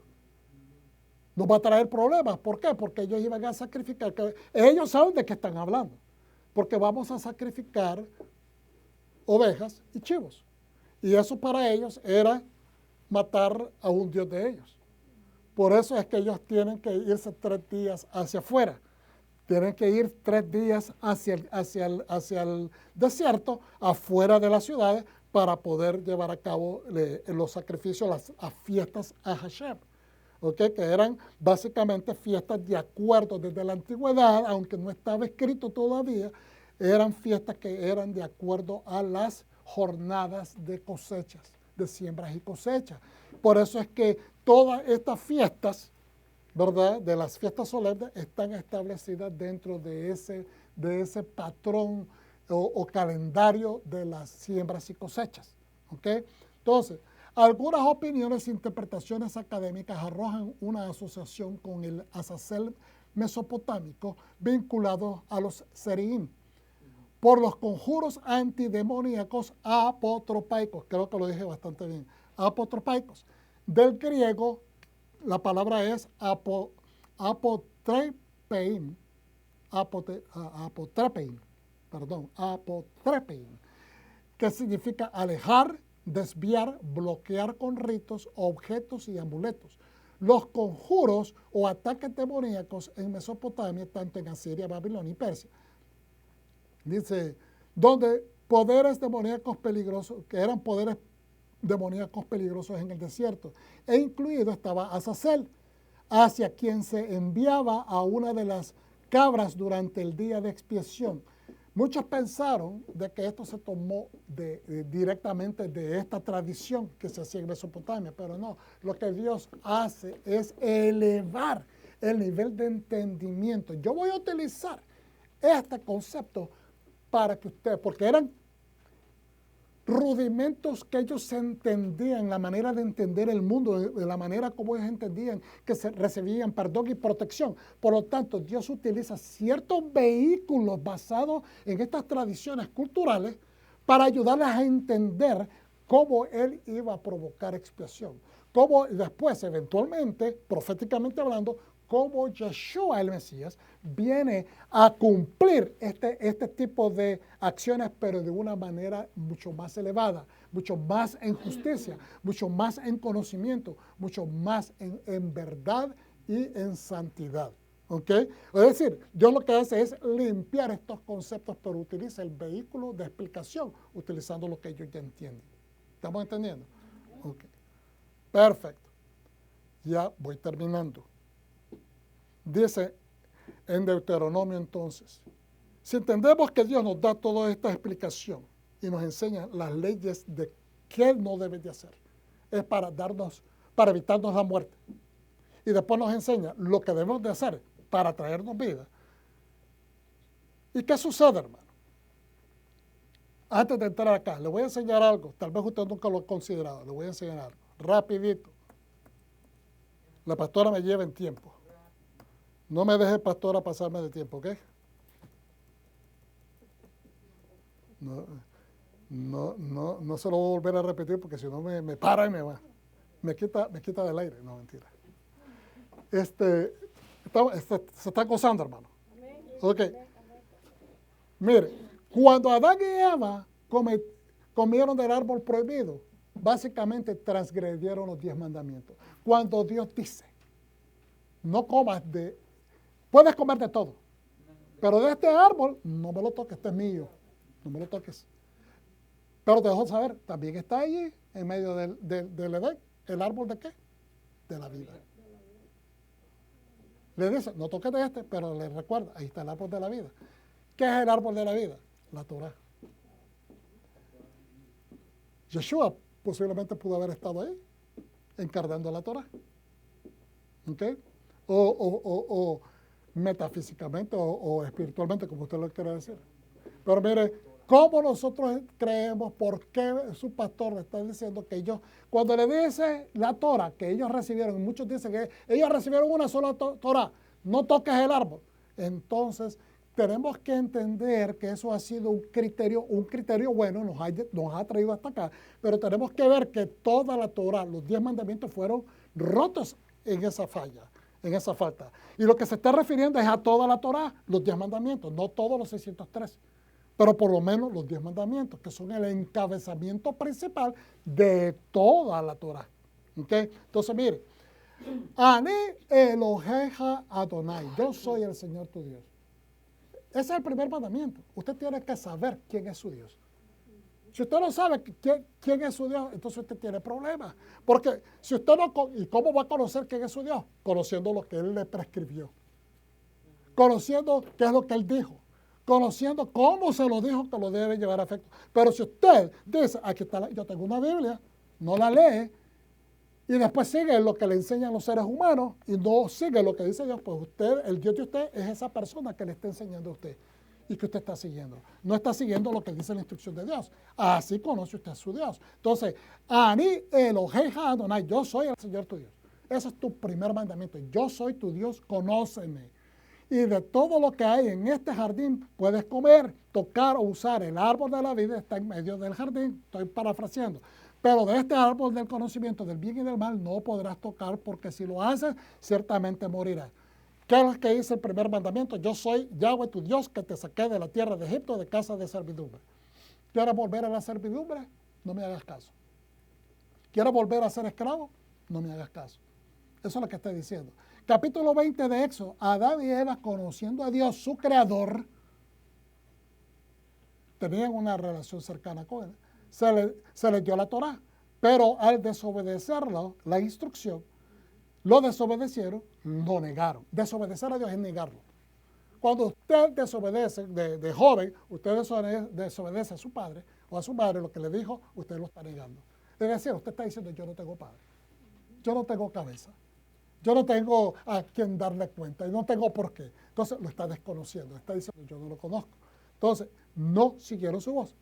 Nos va a traer problemas. ¿Por qué? Porque ellos iban a sacrificar. Ellos saben de qué están hablando. Porque vamos a sacrificar ovejas y chivos. Y eso para ellos era matar a un dios de ellos. Por eso es que ellos tienen que irse 3 días hacia afuera. Tienen que ir 3 días hacia el desierto, afuera de las ciudades, para poder llevar a cabo los sacrificios, las fiestas a Hashem. ¿Okay? Que eran básicamente fiestas de acuerdo desde la antigüedad, aunque no estaba escrito todavía, eran fiestas que eran de acuerdo a las jornadas de cosechas, de siembras y cosechas. Por eso es que todas estas fiestas, ¿verdad?, de las fiestas solemnes, están establecidas dentro de ese patrón o calendario de las siembras y cosechas. ¿Okay? Entonces, algunas opiniones e interpretaciones académicas arrojan una asociación con el Azazel mesopotámico vinculado a los Seriim por los conjuros antidemoníacos apotropaicos. Creo que lo dije bastante bien. Apotropaicos. Del griego, la palabra es apotrepein, que significa alejar, desviar, bloquear con ritos, objetos y amuletos. Los conjuros o ataques demoníacos en Mesopotamia, tanto en Asiria, Babilonia y Persia. Dice, donde poderes demoníacos peligrosos, que eran poderes demoníacos peligrosos en el desierto, e incluido estaba Azazel, hacia quien se enviaba a una de las cabras durante el día de expiación. Muchos pensaron de que esto se tomó directamente de esta tradición que se hacía en Mesopotamia, pero no. Lo que Dios hace es elevar el nivel de entendimiento. Yo voy a utilizar este concepto para que ustedes, porque eran rudimentos que ellos entendían, la manera de entender el mundo, de la manera como ellos entendían que se recibían perdón y protección. Por lo tanto, Dios utiliza ciertos vehículos basados en estas tradiciones culturales para ayudarles a entender cómo Él iba a provocar expiación. Cómo después, eventualmente, proféticamente hablando, cómo Yeshua, el Mesías, viene a cumplir este tipo de acciones, pero de una manera mucho más elevada, mucho más en justicia, mucho más en conocimiento, mucho más en verdad y en santidad. ¿Ok? Es decir, Dios lo que hace es limpiar estos conceptos, pero utiliza el vehículo de explicación, utilizando lo que ellos ya entienden. ¿Estamos entendiendo? Ok. Perfecto. Ya voy terminando. Dice en Deuteronomio entonces, si entendemos que Dios nos da toda esta explicación y nos enseña las leyes de qué no debe de hacer, es para evitarnos la muerte. Y después nos enseña lo que debemos de hacer para traernos vida. ¿Y qué sucede, hermano? Antes de entrar acá, le voy a enseñar algo. Tal vez usted nunca lo ha considerado. Le voy a enseñar algo. Rapidito. La pastora me lleva en tiempo. No me deje, pastora, pasarme de tiempo, ¿ok? No se lo voy a volver a repetir porque si no me para y me va. Me quita del aire. No, mentira. Se está gozando, hermano. Ok. Mire, cuando Adán y Eva comieron del árbol prohibido, básicamente transgredieron los 10 mandamientos. Cuando Dios dice, no comas puedes comer de todo, pero de este árbol no me lo toques, este es mío, no me lo toques. Pero te dejo saber, también está allí, en medio del Edén, ¿el árbol de qué? De la vida. Le dice, no toques de este, pero le recuerda, ahí está el árbol de la vida. ¿Qué es el árbol de la vida? La Torah. Yeshua posiblemente pudo haber estado ahí, encarnando la Torah. ¿Ok? O metafísicamente o espiritualmente, como usted lo quiere decir. Pero mire, ¿cómo nosotros creemos? ¿Por qué su pastor le está diciendo que ellos, cuando le dice la Torah que ellos recibieron, muchos dicen que ellos recibieron una sola Torah, no toques el árbol? Entonces, tenemos que entender que eso ha sido un criterio bueno, nos ha traído hasta acá, pero tenemos que ver que toda la Torah, los 10 mandamientos fueron rotos en esa falla, en esa falta. Y lo que se está refiriendo es a toda la Torah, los 10 mandamientos, no todos los 603, pero por lo menos los 10 mandamientos, que son el encabezamiento principal de toda la Torah. ¿Okay? Entonces, mire, Ani Eloheja Adonai, yo soy el Señor tu Dios. Ese es el primer mandamiento. Usted tiene que saber quién es su Dios. Si usted no sabe quién es su Dios, entonces usted tiene problemas. Porque si usted no, ¿y cómo va a conocer quién es su Dios? Conociendo lo que Él le prescribió. Conociendo qué es lo que Él dijo. Conociendo cómo se lo dijo que lo debe llevar a efecto. Pero si usted dice, aquí está, yo tengo una Biblia, no la lee, y después sigue lo que le enseñan los seres humanos y no sigue lo que dice Dios, pues usted, el Dios de usted es esa persona que le está enseñando a usted y que usted está siguiendo. No está siguiendo lo que dice la instrucción de Dios. Así conoce usted a su Dios. Entonces, Ani Eloheja Adonai, yo soy el Señor tu Dios. Ese es tu primer mandamiento. Yo soy tu Dios, conóceme. Y de todo lo que hay en este jardín puedes comer, tocar o usar. El árbol de la vida está en medio del jardín. Estoy parafraseando. Pero de este árbol del conocimiento del bien y del mal no podrás tocar, porque si lo haces, ciertamente morirás. ¿Qué es lo que dice el primer mandamiento? Yo soy Yahweh tu Dios, que te saqué de la tierra de Egipto, de casa de servidumbre. ¿Quieres volver a la servidumbre? No me hagas caso. ¿Quieres volver a ser esclavo? No me hagas caso. Eso es lo que está diciendo. Capítulo 20 de Éxodo. Adán y Eva, conociendo a Dios, su creador, tenían una relación cercana con Él. Se les dio la Torah, pero al desobedecerlo, la instrucción, lo desobedecieron, lo negaron. Desobedecer a Dios es negarlo. Cuando usted desobedece de joven, usted desobedece a su padre o a su madre, lo que le dijo, usted lo está negando. Es decir, usted está diciendo, yo no tengo padre, yo no tengo cabeza, yo no tengo a quien darle cuenta y no tengo por qué. Entonces lo está desconociendo, está diciendo, yo no lo conozco. Entonces, no siguieron su voz.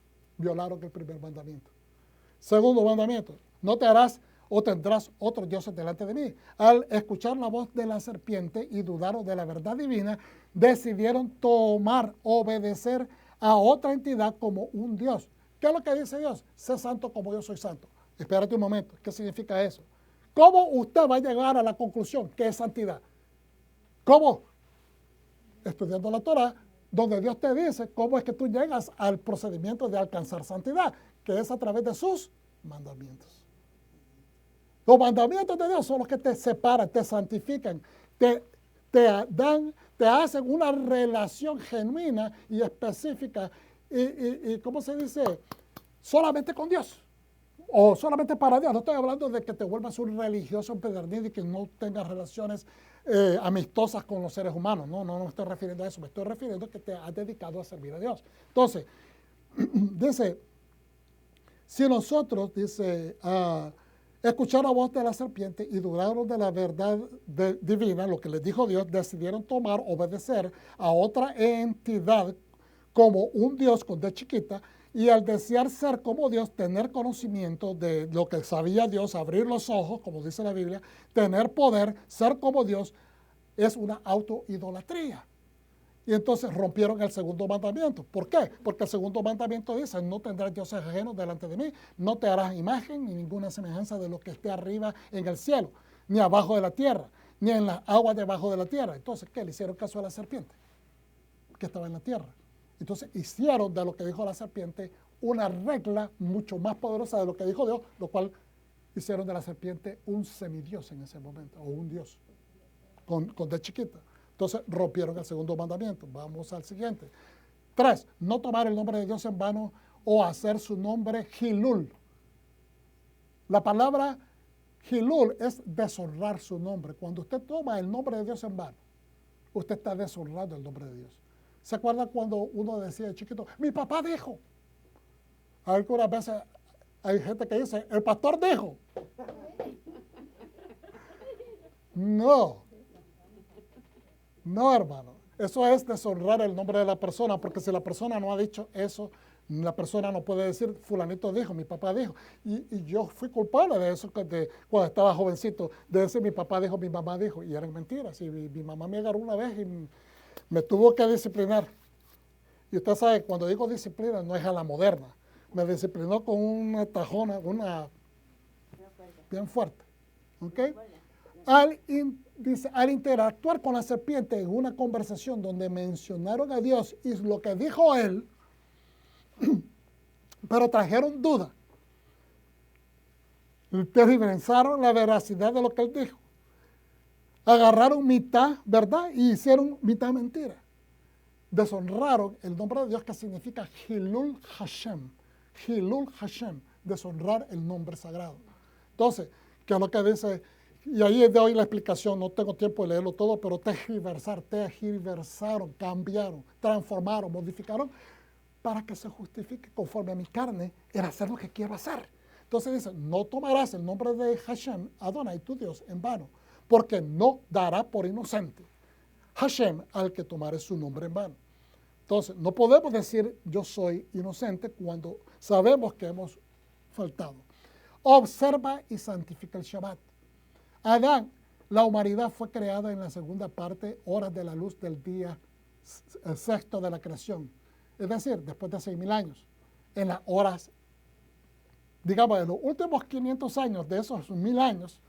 Violaron el primer mandamiento. Segundo mandamiento, no te harás o tendrás otros dioses delante de mí. Al escuchar la voz de la serpiente y dudar de la verdad divina, decidieron obedecer a otra entidad como un Dios. ¿Qué es lo que dice Dios? Sé santo como yo soy santo. Espérate un momento, ¿qué significa eso? ¿Cómo usted va a llegar a la conclusión que es santidad? ¿Cómo? Estudiando la Torah, donde Dios te dice cómo es que tú llegas al procedimiento de alcanzar santidad, que es a través de sus mandamientos. Los mandamientos de Dios son los que te separan, te santifican, te hacen una relación genuina y específica y ¿cómo se dice? Solamente con Dios o solamente para Dios. No estoy hablando de que te vuelvas un religioso empedernido y que no tengas relaciones amistosas con los seres humanos. No me estoy refiriendo a eso. Me estoy refiriendo a que te has dedicado a servir a Dios. Entonces, dice, si nosotros, dice, escucharon la voz de la serpiente y dudaron de la verdad divina, lo que les dijo Dios, decidieron obedecer a otra entidad como un Dios con D chiquita, y al desear ser como Dios, tener conocimiento de lo que sabía Dios, abrir los ojos, como dice la Biblia, tener poder, ser como Dios, es una autoidolatría. Y entonces rompieron el segundo mandamiento. ¿Por qué? Porque el segundo mandamiento dice, no tendrás dioses ajenos delante de mí, no te harás imagen ni ninguna semejanza de lo que esté arriba en el cielo, ni abajo de la tierra, ni en las aguas debajo de la tierra. Entonces, ¿qué? Le hicieron caso a la serpiente, que estaba en la tierra. Entonces hicieron de lo que dijo la serpiente una regla mucho más poderosa de lo que dijo Dios, lo cual hicieron de la serpiente un semidios en ese momento, o un dios, con D chiquita. Entonces rompieron el segundo mandamiento. Vamos al siguiente. 3, no tomar el nombre de Dios en vano o hacer su nombre Hilul. La palabra Hilul es deshonrar su nombre. Cuando usted toma el nombre de Dios en vano, usted está deshonrando el nombre de Dios. ¿Se acuerda cuando uno decía de chiquito, mi papá dijo? Algunas veces hay gente que dice, el pastor dijo. No, no, hermano. Eso es deshonrar el nombre de la persona, porque si la persona no ha dicho eso, la persona no puede decir, fulanito dijo, mi papá dijo. Y yo fui culpable de eso cuando estaba jovencito, de decir mi papá dijo, mi mamá dijo, y eran mentiras. Y mi mamá me agarró una vez y me tuvo que disciplinar. Y usted sabe, cuando digo disciplina, no es a la moderna. Me disciplinó con una tajona, bien fuerte. ¿Ok? Dice, al interactuar con la serpiente en una conversación donde mencionaron a Dios y lo que dijo él, pero trajeron duda. Tergiversaron la veracidad de lo que él dijo. Agarraron mitad verdad y hicieron mitad mentira. Deshonraron el nombre de Dios, que significa Hilul Hashem. Hilul Hashem, deshonrar el nombre sagrado. Entonces, ¿qué es lo que dice? Y ahí es de hoy la explicación, no tengo tiempo de leerlo todo, pero tergiversaron, cambiaron, transformaron, modificaron, para que se justifique conforme a mi carne, el hacer lo que quiero hacer. Entonces dice, no tomarás el nombre de Hashem, Adonai, tu Dios, en vano, porque no dará por inocente Hashem al que tomare su nombre en vano. Entonces, no podemos decir yo soy inocente cuando sabemos que hemos faltado. Observa y santifica el Shabbat. Adán, la humanidad fue creada en la segunda parte, horas de la luz del día sexto de la creación. Es decir, después de 6.000 años. En las horas, digamos, en los últimos 500 años de esos 1.000 años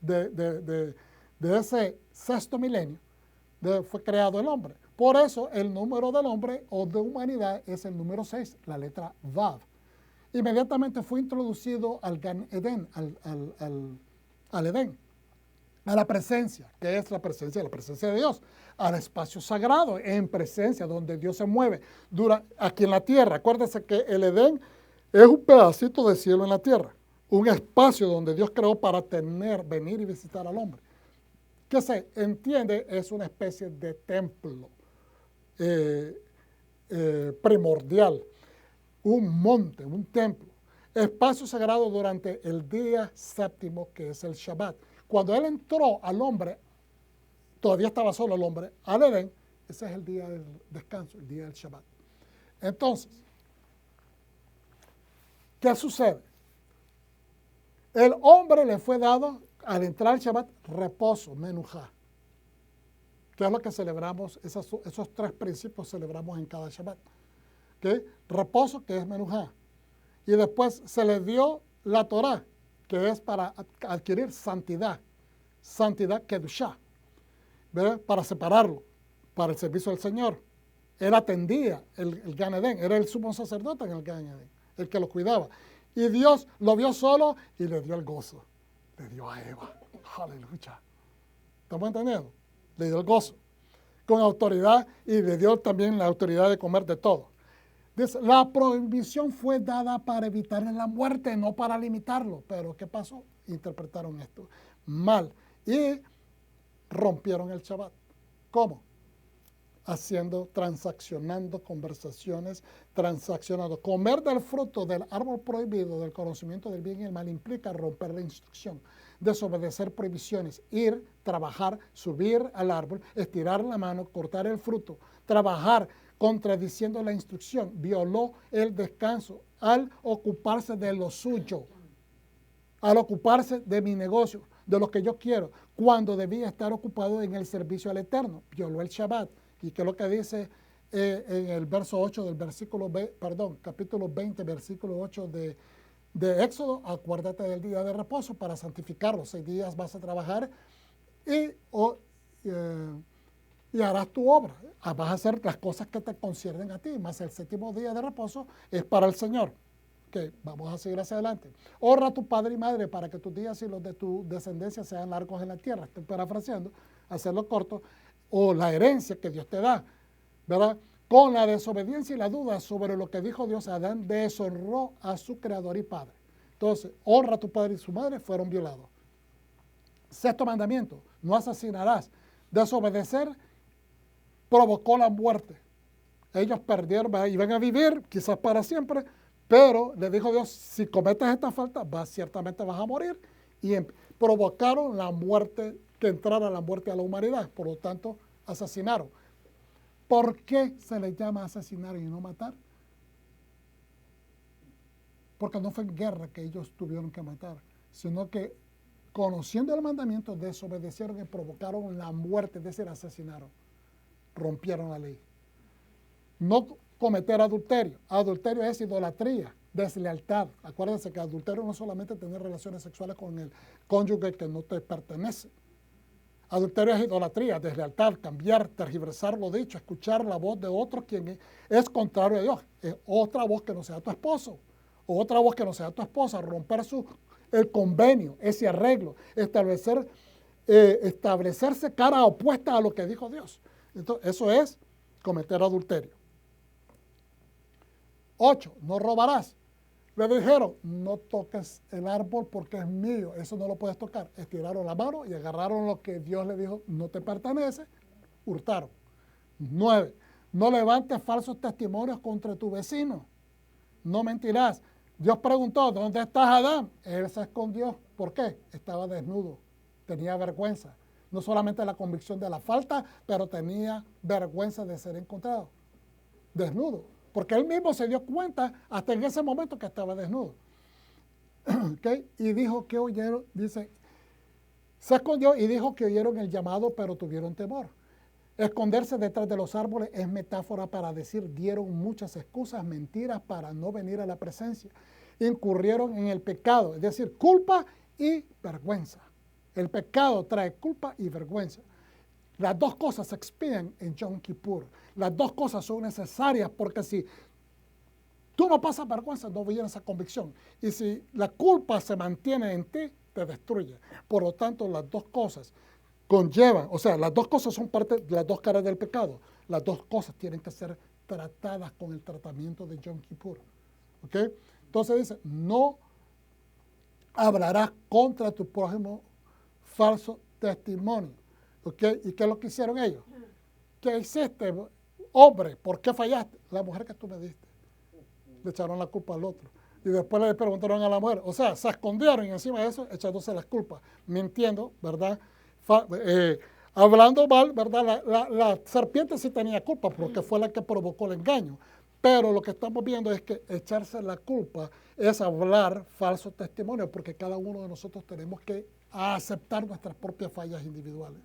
de ese sexto milenio, fue creado el hombre. Por eso el número del hombre o de humanidad es el número 6, la letra Vav. Inmediatamente fue introducido al Gan Edén, al Edén, a la presencia, que es la presencia de Dios, al espacio sagrado, en presencia, donde Dios se mueve. Aquí en la tierra, acuérdense que el Edén es un pedacito de cielo en la tierra, un espacio donde Dios creó para venir y visitar al hombre. Que se entiende es una especie de templo primordial, un monte, un templo, espacio sagrado durante el día séptimo, que es el Shabbat. Cuando él entró al hombre, todavía estaba solo el hombre, al Edén, ese es el día del descanso, el día del Shabbat. Entonces, ¿qué sucede? El hombre le fue dado, al entrar al Shabbat, reposo, menujá. ¿Qué es lo que celebramos? Esos tres principios celebramos en cada Shabbat. ¿Okay? Reposo, que es menujá. Y después se le dio la Torah, que es para adquirir santidad kedushá, ¿verdad? Para separarlo, para el servicio del Señor. Él atendía el Gan Edén, era el sumo sacerdote en el Gan Edén, el que lo cuidaba. Y Dios lo vio solo y le dio el gozo. Le dio a Eva. Aleluya. ¿Estamos entendiendo? Le dio el gozo con autoridad y le dio también la autoridad de comer de todo. Dice, la prohibición fue dada para evitar la muerte, no para limitarlo. Pero ¿qué pasó? Interpretaron esto mal y rompieron el Shabbat. ¿Cómo? Transaccionando conversaciones, transaccionando. Comer del fruto del árbol prohibido del conocimiento del bien y el mal implica romper la instrucción, desobedecer prohibiciones, ir, trabajar, subir al árbol, estirar la mano, cortar el fruto, trabajar contradiciendo la instrucción, violó el descanso al ocuparse de lo suyo, al ocuparse de mi negocio, de lo que yo quiero, cuando debía estar ocupado en el servicio al Eterno, violó el Shabbat. ¿Y qué es lo que dice en el verso 8 del capítulo 20, versículo 8 de Éxodo? Acuérdate del día de reposo para santificarlo. 6 días vas a trabajar y harás tu obra. Vas a hacer las cosas que te conciernen a ti, más el séptimo día de reposo es para el Señor. Okay, vamos a seguir hacia adelante. Honra a tu padre y madre para que tus días y los de tu descendencia sean largos en la tierra. Estoy parafraseando, hacerlo corto. O la herencia que Dios te da, ¿verdad? Con la desobediencia y la duda sobre lo que dijo Dios, Adán deshonró a su creador y padre. Entonces, honra a tu padre y su madre, fueron violados. Sexto mandamiento, no asesinarás. Desobedecer provocó la muerte. Ellos perdieron, iban a vivir quizás para siempre, pero le dijo Dios, si cometes esta falta, ciertamente vas a morir. Y provocaron la muerte, que entrara la muerte a la humanidad. Por lo tanto, asesinaron. ¿Por qué se le llama asesinar y no matar? Porque no fue en guerra que ellos tuvieron que matar, sino que conociendo el mandamiento, desobedecieron y provocaron la muerte, es decir, asesinaron, rompieron la ley. No cometer adulterio. Adulterio es idolatría, deslealtad. Acuérdense que adulterio no es solamente tener relaciones sexuales con el cónyuge que no te pertenece. Adulterio es idolatría, deslealtad, cambiar, tergiversar lo dicho, escuchar la voz de otro quien es contrario a Dios. Es otra voz que no sea tu esposo, o otra voz que no sea tu esposa, romper el convenio, ese arreglo, establecerse cara opuesta a lo que dijo Dios. Entonces, eso es cometer adulterio. 8, no robarás. Le dijeron, no toques el árbol porque es mío, eso no lo puedes tocar. Estiraron la mano y agarraron lo que Dios le dijo, no te pertenece, hurtaron. 9, no levantes falsos testimonios contra tu vecino, no mentirás. Dios preguntó, ¿dónde estás, Adán? Él se escondió. ¿Por qué? Estaba desnudo, tenía vergüenza. No solamente la convicción de la falta, pero tenía vergüenza de ser encontrado. Desnudo. Porque él mismo se dio cuenta hasta en ese momento que estaba desnudo. ¿Okay? Y dijo que oyeron, dice, se escondió y dijo que oyeron el llamado, pero tuvieron temor. Esconderse detrás de los árboles es metáfora para decir, dieron muchas excusas, mentiras para no venir a la presencia. Incurrieron en el pecado, es decir, culpa y vergüenza. El pecado trae culpa y vergüenza. Las dos cosas se expiden en Yom Kippur. Las dos cosas son necesarias porque si tú no pasas vergüenza, no viene esa convicción. Y si la culpa se mantiene en ti, te destruye. Por lo tanto, las dos cosas conllevan, o sea, las dos cosas son parte de las dos caras del pecado. Las dos cosas tienen que ser tratadas con el tratamiento de Yom Kippur. ¿Ok? Entonces dice, no hablarás contra tu prójimo falso testimonio. ¿Ok? ¿Y qué es lo que hicieron ellos? ¿Qué hiciste, hombre? ¿Por qué fallaste? La mujer que tú me diste. Le echaron la culpa al otro. Y después le preguntaron a la mujer. O sea, se escondieron y encima de eso echándose las culpas. Mintiendo, ¿verdad? Hablando mal, ¿verdad? La serpiente sí tenía culpa porque fue la que provocó el engaño. Pero lo que estamos viendo es que echarse la culpa es hablar falso testimonio porque cada uno de nosotros tenemos que aceptar nuestras propias fallas individuales.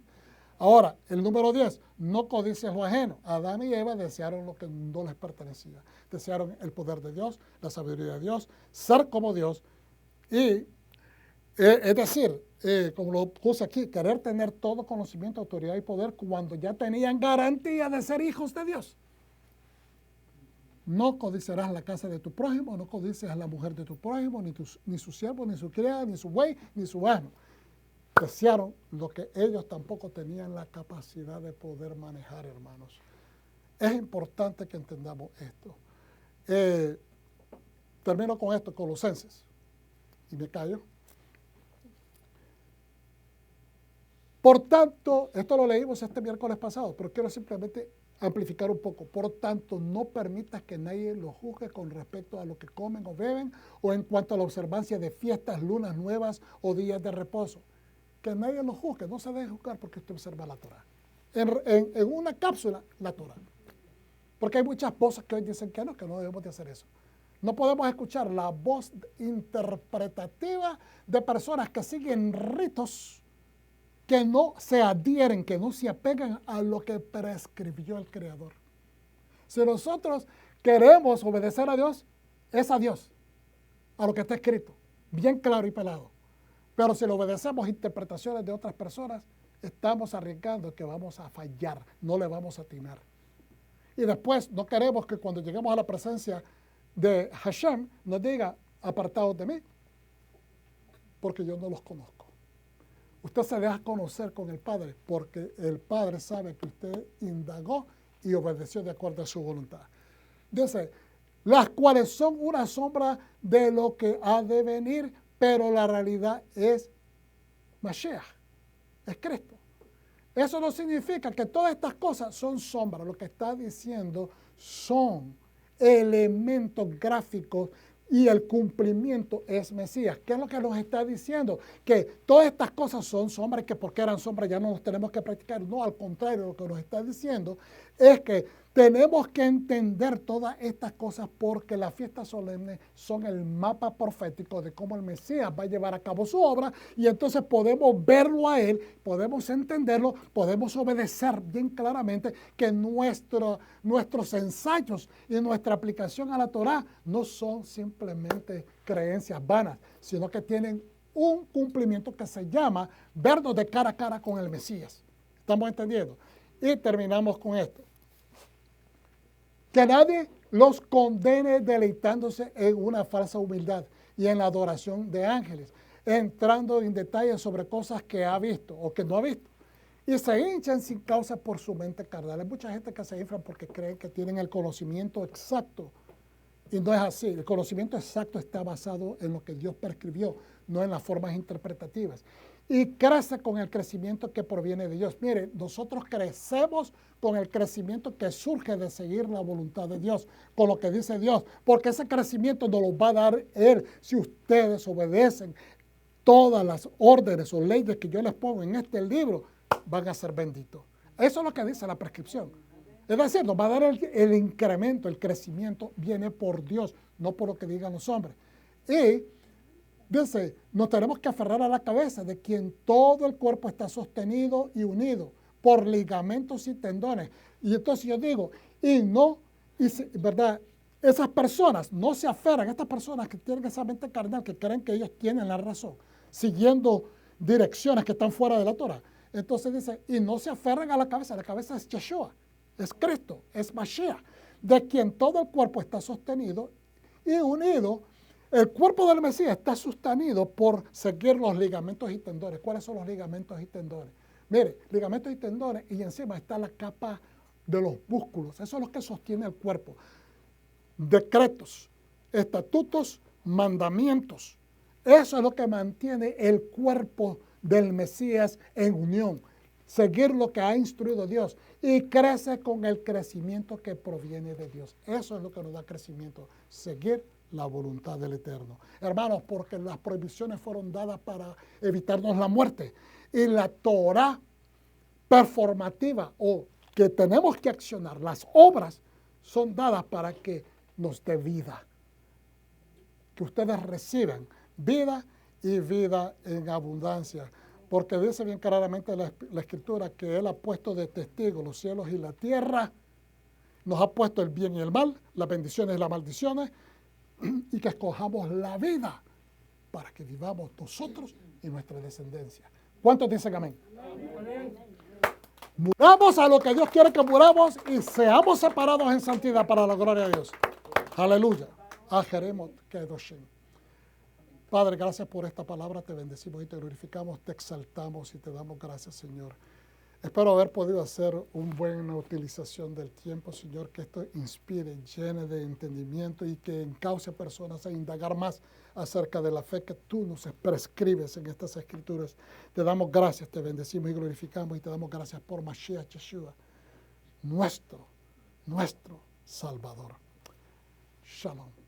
Ahora, el número 10, no codicies lo ajeno. Adán y Eva desearon lo que no les pertenecía. Desearon el poder de Dios, la sabiduría de Dios, ser como Dios. Y, es decir, como lo puse aquí, querer tener todo conocimiento, autoridad y poder cuando ya tenían garantía de ser hijos de Dios. No codiciarás la casa de tu prójimo, no codicias la mujer de tu prójimo, ni su siervo, ni su criada, ni su buey, ni su asno. Desearon lo que ellos tampoco tenían la capacidad de poder manejar, hermanos. Es importante que entendamos esto. Termino con esto, Colosenses, y me callo. Por tanto, esto lo leímos este miércoles pasado, pero quiero simplemente amplificar un poco. Por tanto, no permitas que nadie los juzgue con respecto a lo que comen o beben, o en cuanto a la observancia de fiestas, lunas nuevas o días de reposo. Que nadie lo juzgue, no se deje juzgar porque usted observa la Torah. En una cápsula, la Torah. Porque hay muchas voces que hoy dicen que no debemos de hacer eso. No podemos escuchar la voz interpretativa de personas que siguen ritos que no se adhieren, que no se apegan a lo que prescribió el Creador. Si nosotros queremos obedecer a Dios, es a Dios, a lo que está escrito, bien claro y pelado. Pero si le obedecemos interpretaciones de otras personas, estamos arriesgando que vamos a fallar, no le vamos a atinar. Y después no queremos que cuando lleguemos a la presencia de Hashem nos diga, apartados de mí, porque yo no los conozco. Usted se deja conocer con el Padre, porque el Padre sabe que usted indagó y obedeció de acuerdo a su voluntad. Dice, las cuales son una sombra de lo que ha de venir, pero la realidad es Mashiach, es Cristo. Eso no significa que todas estas cosas son sombras. Lo que está diciendo son elementos gráficos y el cumplimiento es Mesías. ¿Qué es lo que nos está diciendo? Que todas estas cosas son sombras y que porque eran sombras ya no los tenemos que practicar. No, al contrario, lo que nos está diciendo es que tenemos que entender todas estas cosas porque las fiestas solemnes son el mapa profético de cómo el Mesías va a llevar a cabo su obra y entonces podemos verlo a Él, podemos entenderlo, podemos obedecer bien claramente que nuestros ensayos y nuestra aplicación a la Torá no son simplemente creencias vanas, sino que tienen un cumplimiento que se llama vernos de cara a cara con el Mesías. ¿Estamos entendiendo? Y terminamos con esto. Que nadie los condene deleitándose en una falsa humildad y en la adoración de ángeles, entrando en detalles sobre cosas que ha visto o que no ha visto. Y se hinchan sin causa por su mente carnal. Hay mucha gente que se infla porque creen que tienen el conocimiento exacto. Y no es así. El conocimiento exacto está basado en lo que Dios prescribió, no en las formas interpretativas. Y crece con el crecimiento que proviene de Dios. Mire, nosotros crecemos con el crecimiento que surge de seguir la voluntad de Dios, con lo que dice Dios, porque ese crecimiento nos lo va a dar Él si ustedes obedecen todas las órdenes o leyes que yo les pongo en este libro, van a ser benditos. Eso es lo que dice la prescripción. Es decir, nos va a dar el incremento, el crecimiento viene por Dios, no por lo que digan los hombres. Y dice, nos tenemos que aferrar a la cabeza de quien todo el cuerpo está sostenido y unido por ligamentos y tendones. Y entonces yo digo, ¿verdad? Esas personas no se aferran, estas personas que tienen esa mente carnal, que creen que ellos tienen la razón, siguiendo direcciones que están fuera de la Torah. Entonces dice, y no se aferran a la cabeza es Yeshua, es Cristo, es Mashiach, de quien todo el cuerpo está sostenido y unido. El cuerpo del Mesías está sostenido por seguir los ligamentos y tendones. ¿Cuáles son los ligamentos y tendones? Mire, ligamentos y tendones y encima está la capa de los músculos. Eso es lo que sostiene el cuerpo. Decretos, estatutos, mandamientos. Eso es lo que mantiene el cuerpo del Mesías en unión. Seguir lo que ha instruido Dios y crece con el crecimiento que proviene de Dios. Eso es lo que nos da crecimiento. Seguir la voluntad del Eterno. Hermanos, porque las prohibiciones fueron dadas para evitarnos la muerte. Y la Torah performativa o que tenemos que accionar, las obras, son dadas para que nos dé vida. Que ustedes reciban vida y vida en abundancia. Porque dice bien claramente la Escritura que Él ha puesto de testigo los cielos y la tierra, nos ha puesto el bien y el mal, las bendiciones y las maldiciones, y que escojamos la vida para que vivamos nosotros y nuestra descendencia. ¿Cuántos dicen amén? Amén. Muramos a lo que Dios quiere que muramos y seamos separados en santidad para la gloria de Dios. Aleluya. Ajeremot Kedoshim. Padre, gracias por esta palabra, te bendecimos y te glorificamos, te exaltamos y te damos gracias, Señor. Espero haber podido hacer una buena utilización del tiempo, Señor, que esto inspire, llene de entendimiento y que encauce a personas a indagar más acerca de la fe que tú nos prescribes en estas escrituras. Te damos gracias, te bendecimos y glorificamos y te damos gracias por Mashiach Yeshua, nuestro Salvador. Shalom.